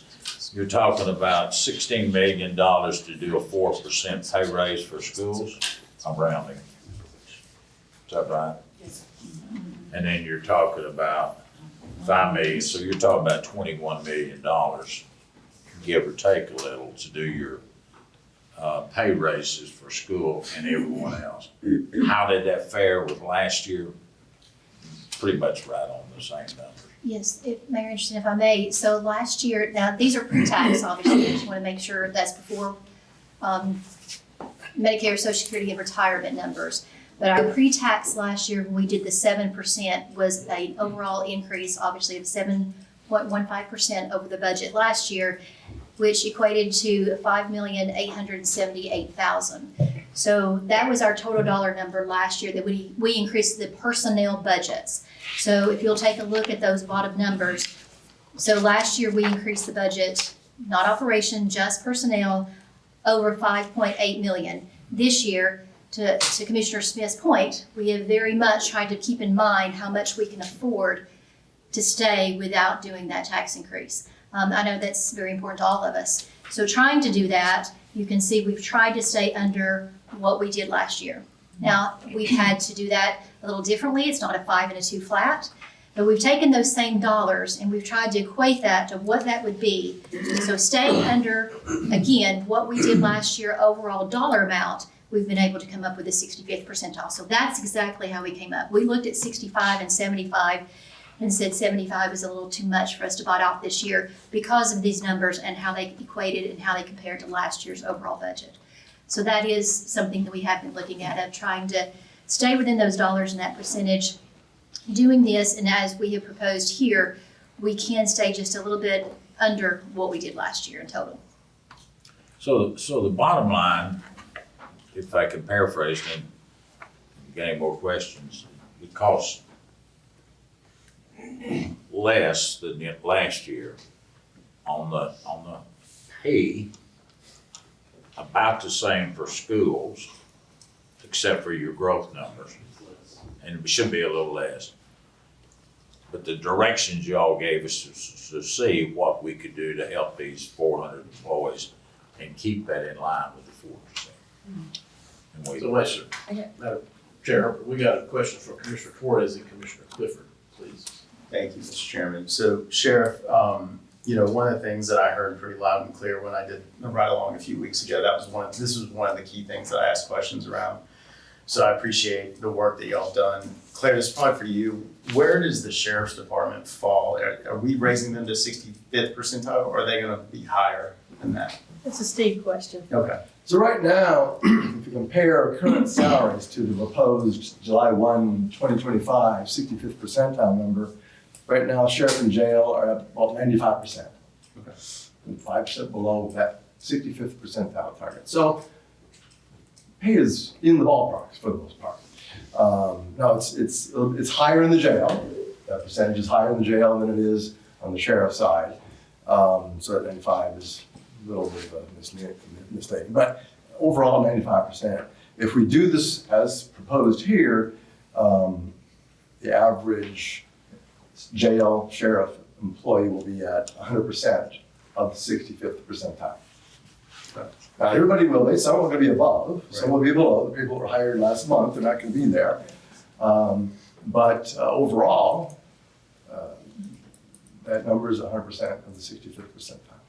you're talking about $16 million to do a 4% pay raise for schools? I'm rounding. Is that right? Yes. And then you're talking about 5 million, so you're talking about $21 million, give or take a little, to do your pay raises for school and everyone else. How did that fare with last year? Pretty much right on the same numbers. Yes, Mayor Anderson, if I may, so last year, now these are pre-tax, obviously, I just want to make sure that's before Medicare, Social Security, and retirement numbers. But our pre-tax last year, when we did the 7%, was an overall increase, obviously, of 7.15% over the budget last year, which equated to $5,878,000. So that was our total dollar number last year that we increased the personnel budgets. So if you'll take a look at those bottom numbers, so last year we increased the budget, not operation, just personnel, over 5.8 million. This year, to Commissioner Smith's point, we have very much tried to keep in mind how much we can afford to stay without doing that tax increase. I know that's very important to all of us. So trying to do that, you can see we've tried to stay under what we did last year. Now, we've had to do that a little differently. It's not a 5 and a 2 flat, but we've taken those same dollars and we've tried to equate that to what that would be. So staying under, again, what we did last year overall dollar amount, we've been able to come up with the 65th percentile. So that's exactly how we came up. We looked at 65 and 75 and said 75 is a little too much for us to bite off this year because of these numbers and how they equated and how they compared to last year's overall budget. So that is something that we have been looking at, of trying to stay within those dollars and that percentage. Doing this, and as we have proposed here, we can stay just a little bit under what we did last year in total. So the bottom line, if I can paraphrase, and if you got any more questions, it costs less than last year on the pay, about the same for schools, except for your growth numbers. And it should be a little less. But the directions y'all gave us to see what we could do to help these 400 employees and keep that in line with the 4%. And we, So, Madam Chair, we got a question from Commissioner Torres and Commissioner Clifford, please. Thank you, Mr. Chairman. So Sheriff, one of the things that I heard pretty loud and clear when I did the ride-along a few weeks ago, this was one of the key things that I asked questions around. So I appreciate the work that y'all done. Claire, this is probably for you. Where does the Sheriff's Department fall? Are we raising them to 65th percentile, or are they gonna be higher than that? That's a Steve question. Okay. So right now, if you compare current salaries to the proposed July 1, 2025, 65th percentile number, right now, sheriff and jail are at about 95%. Okay. And 5% below that 65th percentile target. So pay is in the ballpark for the most part. Now it's higher in the jail. That percentage is higher in the jail than it is on the sheriff's side. So that 95 is a little bit of a mistake, but overall 95%. If we do this as proposed here, the average jail sheriff employee will be at 100% of the 65th percentile. Now, everybody will be, some are gonna be above, some will be below. The people who were hired last month, they're not gonna be there. But overall, that number is 100% of the 65th percentile.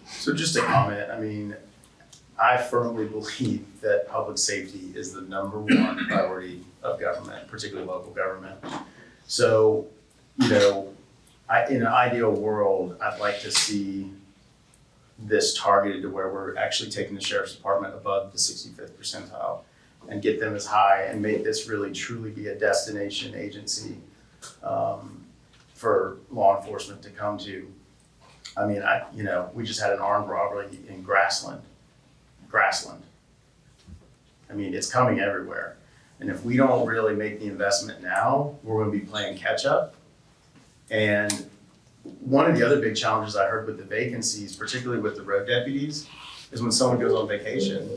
So just a comment, I mean, I firmly believe that public safety is the #1 priority of government, particularly local government. So, in an ideal world, I'd like to see this targeted to where we're actually taking the Sheriff's Department above the 65th percentile and get them as high and make this really truly be a destination agency for law enforcement to come to. I mean, we just had an armed robbery in Grassland. I mean, it's coming everywhere. And if we don't really make the investment now, we're gonna be playing catch up. And one of the other big challenges I heard with the vacancies, particularly with the road deputies, is when someone goes on vacation,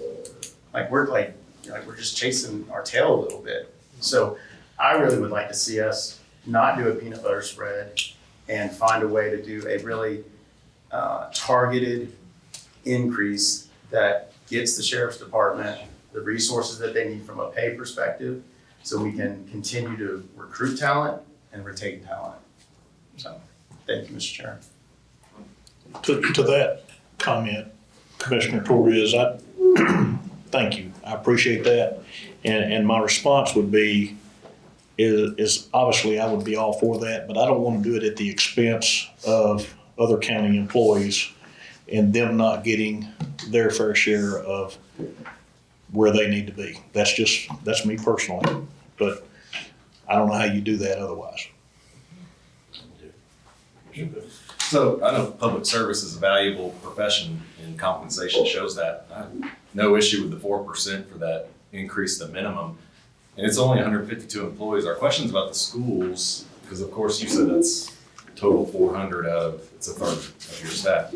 we're just chasing our tail a little bit. So I really would like to see us not do a peanut butter spread and find a way to do a really targeted increase that gets the Sheriff's Department the resources that they need from a pay perspective, so we can continue to recruit talent and retain talent. So, thank you, Mr. Chair. To that comment, Commissioner Torres, thank you. I appreciate that. And my response would be, is obviously I would be all for that, but I don't want to do it at the expense of other county employees and them not getting their fair share of where they need to be. That's me personally, but I don't know how you do that otherwise. So I know public service is a valuable profession and compensation shows that. I have no issue with the 4% for that increase the minimum. And it's only 152 employees. Our question's about the schools, because of course you said that's total 400 out of, it's a third of your staff.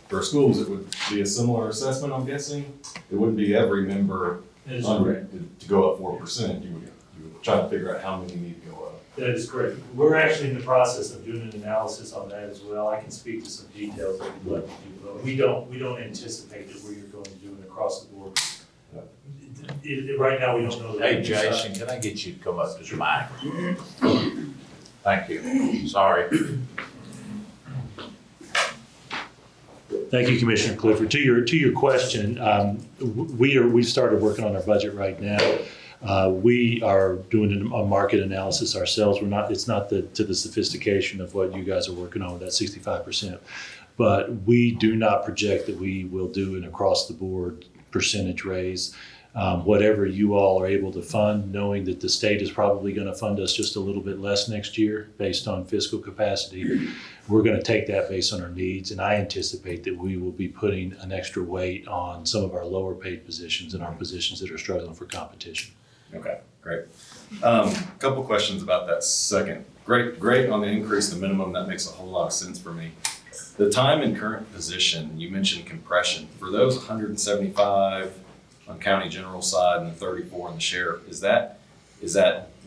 For schools, it would be a similar assessment, I'm guessing. It wouldn't be every member to go up 4%. You would try to figure out how many need to go up. That is correct. We're actually in the process of doing an analysis on that as well. I can speak to some details if you'd like to do, but we don't anticipate that we're going to do it across the board. Right now, we don't know. Hey, Jason, can I get you to come up to the mic? Thank you. Sorry. Thank you, Commissioner Clifford. To your question, we've started working on our budget right now. We are doing a market analysis ourselves. It's not to the sophistication of what you guys are working on with that 65%, but we do not project that we will do an across the board percentage raise. Whatever you all are able to fund, knowing that the state is probably going to fund us just a little bit less next year based on fiscal capacity, we're going to take that based on our needs. And I anticipate that we will be putting an extra weight on some of our lower paid positions and our positions that are struggling for competition. Okay, great. Couple questions about that second. Great on the increase in the minimum. That makes a whole lot of sense for me. The time and current position, you mentioned compression. For those 175 on county general side and the 34 on the sheriff, is that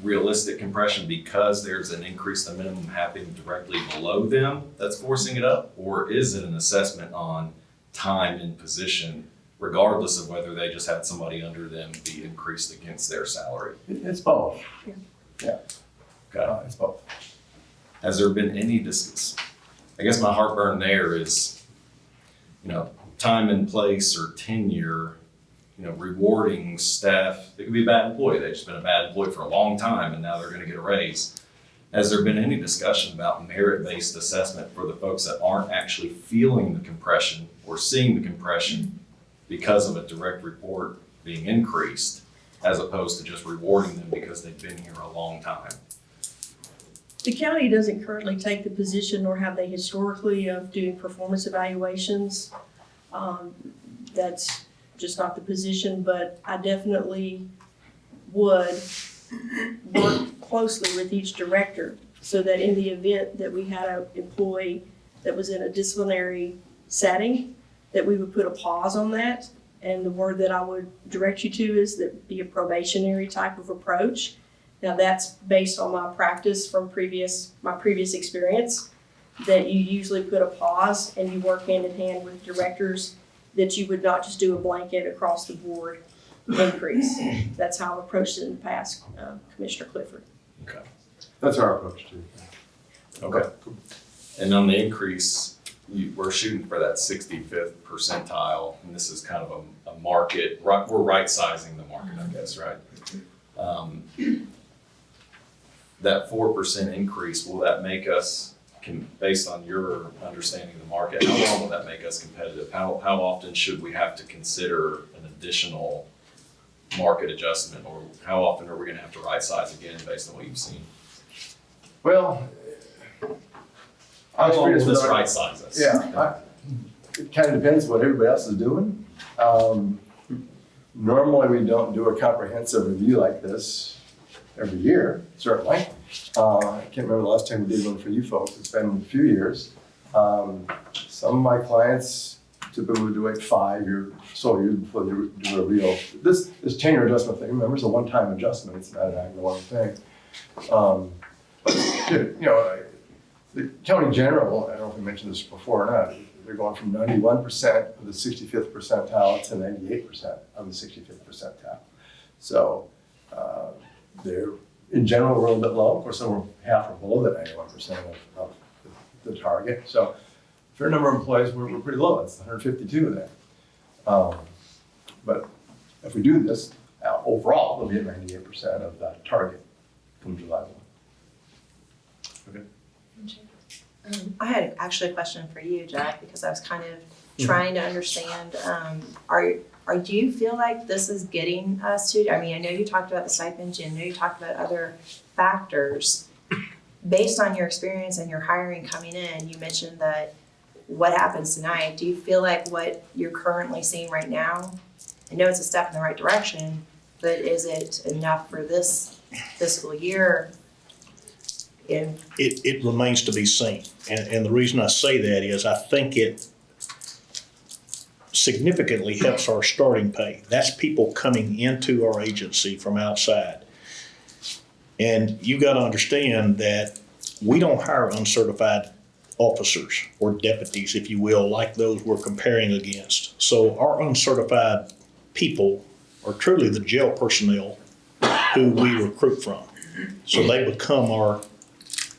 realistic compression because there's an increase in the minimum happening directly below them that's forcing it up? Or is it an assessment on time and position regardless of whether they just had somebody under them be increased against their salary? It's both. Yeah. Okay. It's both. Has there been any I guess my heartburn there is, time and place or tenure, rewarding staff. It could be a bad employee. They've just been a bad employee for a long time and now they're going to get a raise. Has there been any discussion about merit-based assessment for the folks that aren't actually feeling the compression or seeing the compression because of a direct report being increased, as opposed to just rewarding them because they've been here a long time? The county doesn't currently take the position, nor have they historically, of doing performance evaluations. That's just not the position, but I definitely would work closely with each director so that in the event that we had an employee that was in a disciplinary setting, that we would put a pause on that. And the word that I would direct you to is that be a probationary type of approach. Now that's based on my practice from my previous experience, that you usually put a pause and you work hand in hand with directors, that you would not just do a blanket across the board increase. That's how I've approached it in the past, Commissioner Clifford. Okay. That's our approach too. Okay. And on the increase, we're shooting for that 65th percentile, and this is kind of a market, we're right sizing the market, I guess, right? That 4% increase, will that make us, based on your understanding of the market, how long will that make us competitive? How often should we have to consider an additional market adjustment, or how often are we going to have to right size again based on what you've seen? Well, how long will this right size us? Yeah, it kind of depends what everybody else is doing. Normally, we don't do a comprehensive review like this every year, certainly. I can't remember the last time we did one for you folks. It's been a few years. Some of my clients typically would wait 5 years, years before they do a real, this tenure adjustment thing, remember, it's a one-time adjustment. It's not an ongoing thing. The county general, I don't know if we mentioned this before or not, they're going from 91% of the 65th percentile to 98% of the 65th percentile. So they're, in general, we're a little bit low. Of course, some are half or below the 91% of the target. So a fair number of employees, we're pretty low. It's 152 there. But if we do this, overall, we'll be at 98% of that target from July 1. Okay. I had actually a question for you, Jack, because I was kind of trying to understand, are Or do you feel like this is getting us to, I mean, I know you talked about the stipend, and I know you talked about other factors. Based on your experience and your hiring coming in, you mentioned that what happens tonight, do you feel like what you're currently seeing right now, I know it's a step in the right direction, but is it enough for this fiscal year? It remains to be seen. And the reason I say that is I think it significantly helps our starting pay. That's people coming into our agency from outside. And you got to understand that we don't hire uncertified officers or deputies, if you will, like those we're comparing against. So our uncertified people are truly the jail personnel who we recruit from. So they become our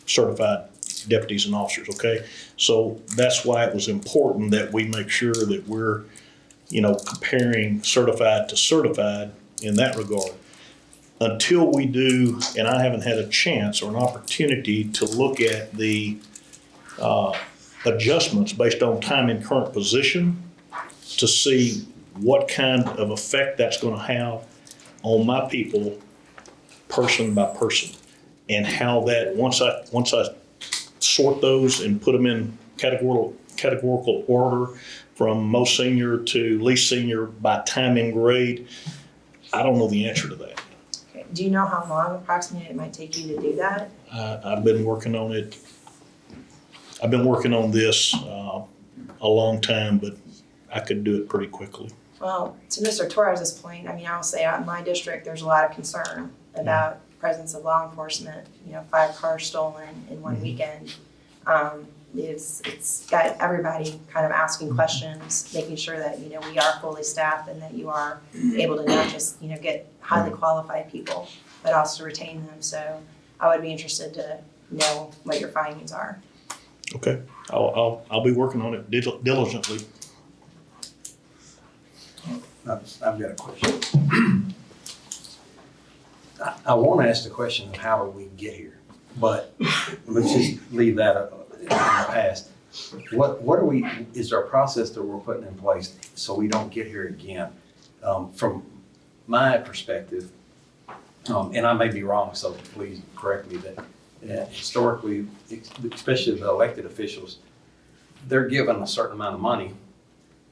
certified deputies and officers, okay? So that's why it was important that we make sure that we're, comparing certified to certified in that regard. Until we do, and I haven't had a chance or an opportunity to look at the adjustments based on time in current position to see what kind of effect that's going to have on my people, person by person, and how that once I sort those and put them in categorical order from most senior to least senior by time and grade, I don't know the answer to that. Okay. Do you know how long approximately it might take you to do that? I've been working on it. I've been working on this a long time, but I could do it pretty quickly. Well, to Mr. Torres's point, I mean, I will say out in my district, there's a lot of concern about presence of law enforcement. 5 cars stolen in one weekend. It's got everybody kind of asking questions, making sure that, we are fully staffed and that you are able to not just, get highly qualified people, but also retain them. So I would be interested to know what your findings are. Okay, I'll be working on it diligently. I've got a question. I want to ask the question of how did we get here, but let's just leave that in the past. What are we, is there a process that we're putting in place so we don't get here again? From my perspective, and I may be wrong, so please correct me, that historically, especially the elected officials, they're given a certain amount of money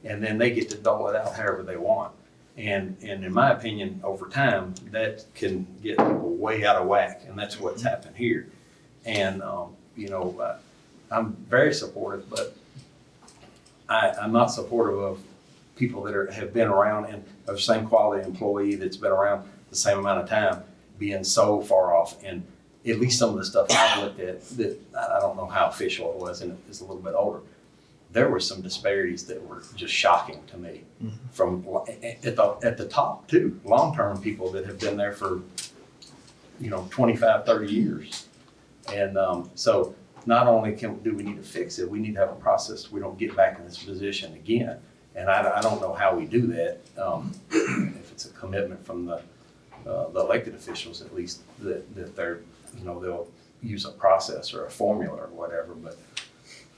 and then they get to dole it out however they want. And in my opinion, over time, that can get people way out of whack, and that's what's happened here. And, I'm very supportive, but I'm not supportive of people that have been around and of the same quality employee that's been around the same amount of time being so far off. And at least some of the stuff I've looked at, that I don't know how official it was, and it's a little bit older, there were some disparities that were just shocking to me. From at the top too, long-term people that have been there for 25, 30 years. And so not only do we need to fix it, we need to have a process so we don't get back in this position again. And I don't know how we do that, if it's a commitment from the elected officials, at least, that they're, they'll use a process or a formula or whatever. But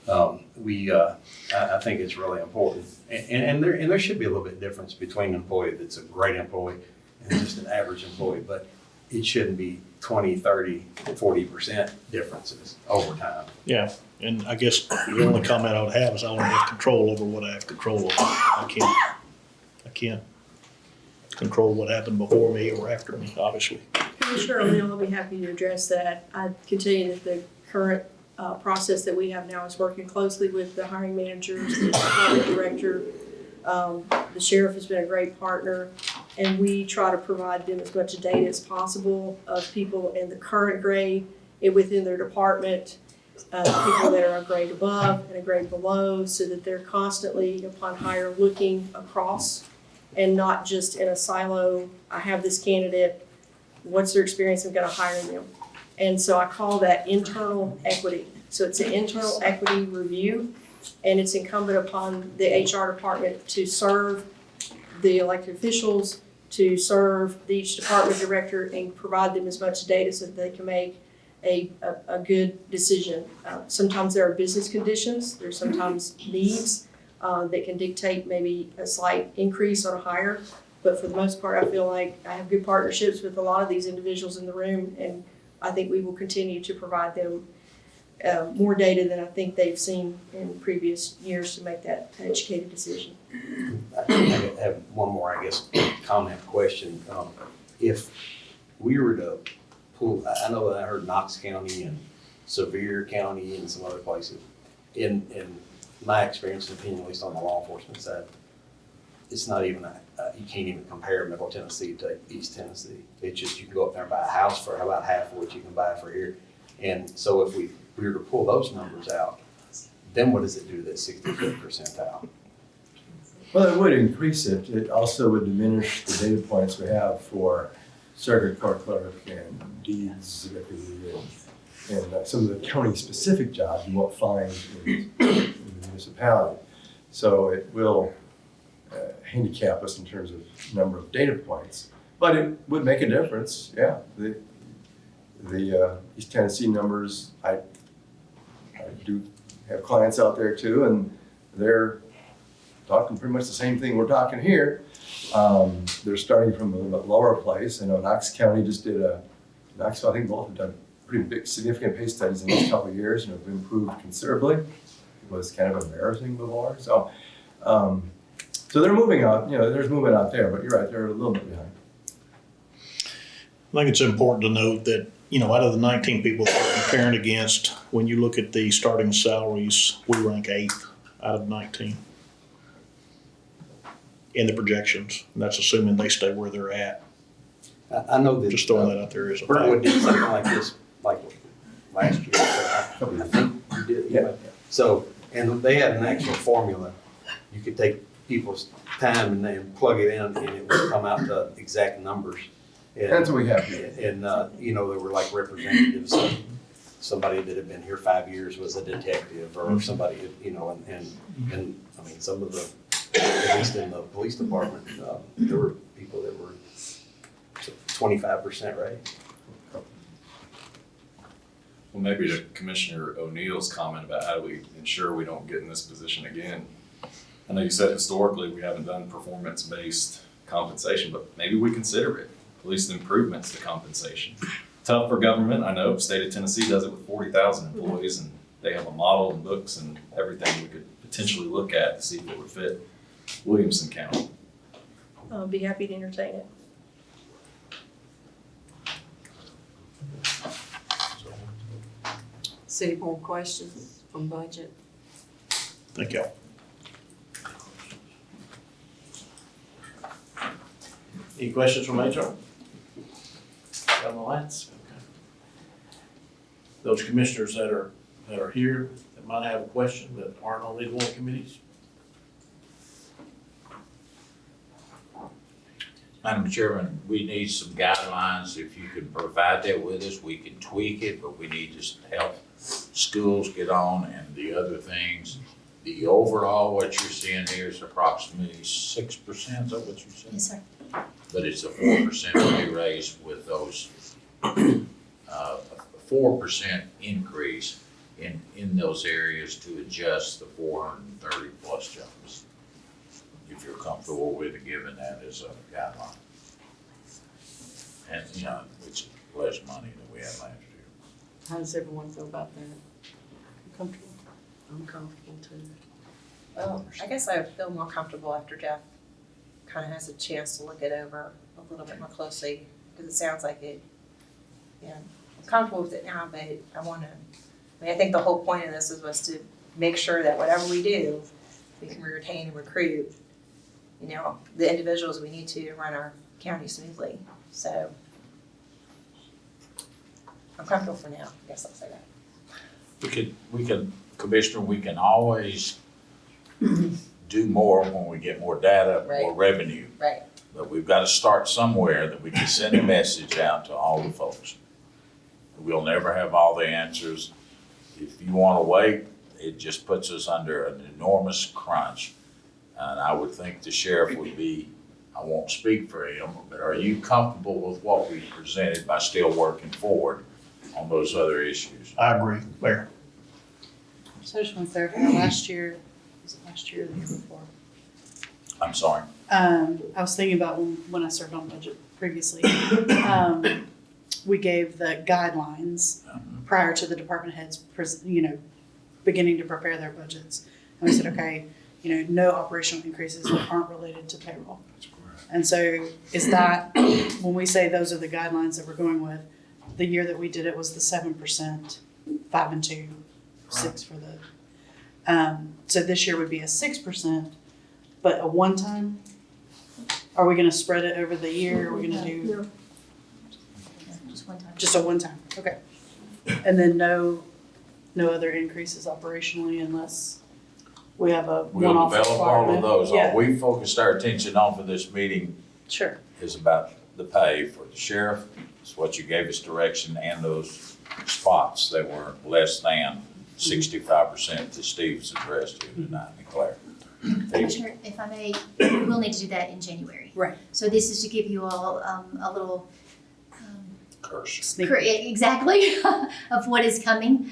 I think it's really important. And there should be a little bit of difference between an employee that's a great employee and just an average employee, but it shouldn't be 20, 30, 40% differences over time. Yeah, and I guess the only comment I would have is I want to have control over what I have control over. I can't control what happened before me or after me, obviously. Commissioner O'Neill, I'll be happy to address that. I can tell you that the current process that we have now is working closely with the hiring managers, the department director. The sheriff has been a great partner, and we try to provide them as much data as possible of people in the current grade and within their department, people that are a grade above and a grade below, so that they're constantly upon hire looking across and not just in a silo. I have this candidate, what's their experience, I'm gonna hire them. And so I call that internal equity. So it's an internal equity review, and it's incumbent upon the HR department to serve the elected officials, to serve each department director and provide them as much data so that they can make a good decision. Sometimes there are business conditions, there's sometimes needs, that can dictate maybe a slight increase or a higher. But for the most part, I feel like I have good partnerships with a lot of these individuals in the room, and I think we will continue to provide them more data than I think they've seen in previous years to make that educated decision. I have one more, I guess, comment, question. If we were to pull, I know that I heard Knox County and Sevier County and some other places. In my experience and opinion, at least on the law enforcement side, it's not even, you can't even compare Middle Tennessee to East Tennessee. It's just, you can go up there and buy a house for about half of what you can buy for here. And so if we were to pull those numbers out, then what does it do to that 65th percentile? Well, it would increase it. It also would diminish the data points we have for circuit court clerk and deeds and some of the county-specific jobs you won't find in the municipality. So it will handicap us in terms of number of data points, but it would make a difference. Yeah, the East Tennessee numbers, I do have clients out there too, and they're talking pretty much the same thing we're talking here. They're starting from a little bit lower place. I know Knox County just did Knoxville, I think both have done pretty big, significant pay studies in the last couple of years and have improved considerably. It was kind of embarrassing before. So, so they're moving out, there's movement out there, but you're right, they're a little bit behind. I think it's important to note that, out of the 19 people that we're comparing against, when you look at the starting salaries, we rank 8th out of 19 in the projections. And that's assuming they stay where they're at. I know that. Just throwing that out there as a Brentwood fact. did something like this, like last year. I think you did. Yeah. So, and they had an actual formula. You could take people's time and then plug it in and it would come out to exact numbers. And, That's what we have here. And, they were like representatives. Somebody that had been here 5 years was a detective or somebody, and I mean, some of the, at least in the police department, there were people that were 25% raise. Well, maybe to Commissioner O'Neill's comment about how do we ensure we don't get in this position again. I know you said historically we haven't done performance-based compensation, but maybe we consider it, at least improvements to compensation. Tough for government, I know. State of Tennessee does it with 40,000 employees, and they have a model and books and everything we could potentially look at to see if it would fit Williamson County. I'll be happy to entertain it. City Board questions from budget? Thank you. Any questions from HR? Got my lights? Okay. Those commissioners that are here that might have a question that aren't on either one of the committees? Madam Chairman, we need some guidelines. If you can provide that with us, we can tweak it, but we need to help schools get on and the other things. The overall, what you're seeing here is approximately 6%, is that what you said? Yes, sir. But it's a 4% pay raise with those, 4% increase in those areas to adjust the 430 plus jobs. If you're comfortable with giving that as a guideline. And, it's less money than we had last year. How does everyone feel about that? Comfortable? I'm comfortable too. Well, I guess I feel more comfortable after Jeff kind of has a chance to look it over a little bit more closely, because it sounds like it, I'm comfortable with it now, but I think the whole point of this was to make sure that whatever we do, we can retain and recruit, the individuals we need to run our county smoothly. So I'm comfortable for now, I guess I'll say that. We can, Commissioner, we can always do more when we get more data, more revenue. Right. But we've got to start somewhere that we can send a message out to all the folks. We'll never have all the answers. If you want to wait, it just puts us under an enormous crunch. And I would think the sheriff would be, I won't speak for him, but are you comfortable with what we presented by still working forward on those other issues? I agree, Mayor. So I just want to clarify, last year Was it last year or the year before? I'm sorry. I was thinking about when I served on budget previously. We gave the guidelines prior to the department heads, beginning to prepare their budgets. And we said, okay, no operational increases that aren't related to payroll. And so is that, when we say those are the guidelines that we're going with, the year that we did it was the 7%, 5 and 2, 6 for the, so this year would be a 6%, but a one-time? Are we gonna spread it over the year? Are we gonna do Just one time. just a one-time? Okay. And then no other increases operationally unless we have a We'll one-off develop all of requirement? those. Yeah, All we focused our attention on for this meeting sure. is about the pay for the sheriff. It's what you gave us direction, and those spots that were less than 65% that Steve's addressed here tonight, and Claire. Commissioner, if I may, we'll need to do that in January. Right. So this is to give you all a little Curse. Sneak exactly of what is coming.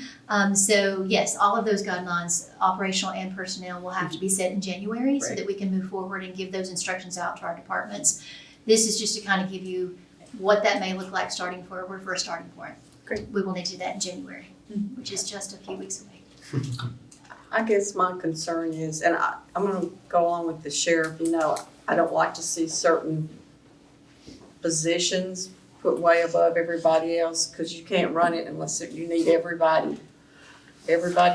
So yes, all of those guidelines, operational and personnel, will have to be set in January so Right. that we can move forward and give those instructions out to our departments. This is just to kind of give you what that may look like starting forward for a starting point. Great. We will need to do that in January, which is just a few weeks away. I guess my concern is, and I'm gonna go along with the sheriff, I don't like to see certain positions put way above everybody else, because you can't run it unless you need everybody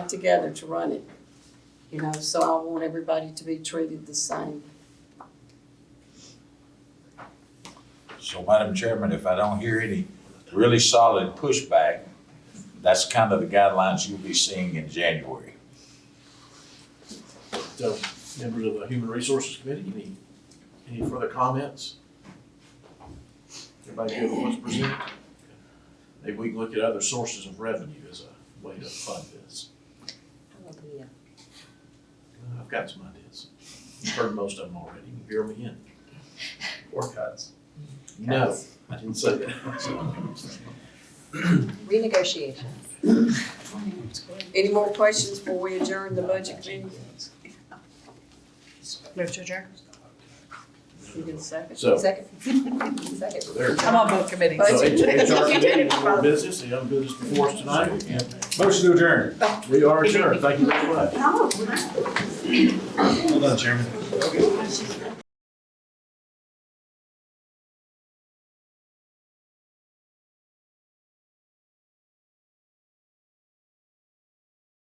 together to run it. So I want everybody to be treated the same. So, Madam Chairman, if I don't hear any really solid pushback, that's kind of the guidelines you'll be seeing in January. So, members of the Human Resources Committee, any further comments? Everybody good with what's presented? Maybe we can look at other sources of revenue as a way to fund this. I've got some ideas. You've heard most of them already. You can hear them again. Or cuts. No, I didn't say that. Renegotiation. Any more questions before we adjourn the budget committee? Move to adjourn. You get a second? So- Second. Second. So there. I'm on both committees. So Budget. HR committee, any more business, any other business before us tonight? Motion to adjourn. We are adjourned. Thank you very much. Hold on, Chairman.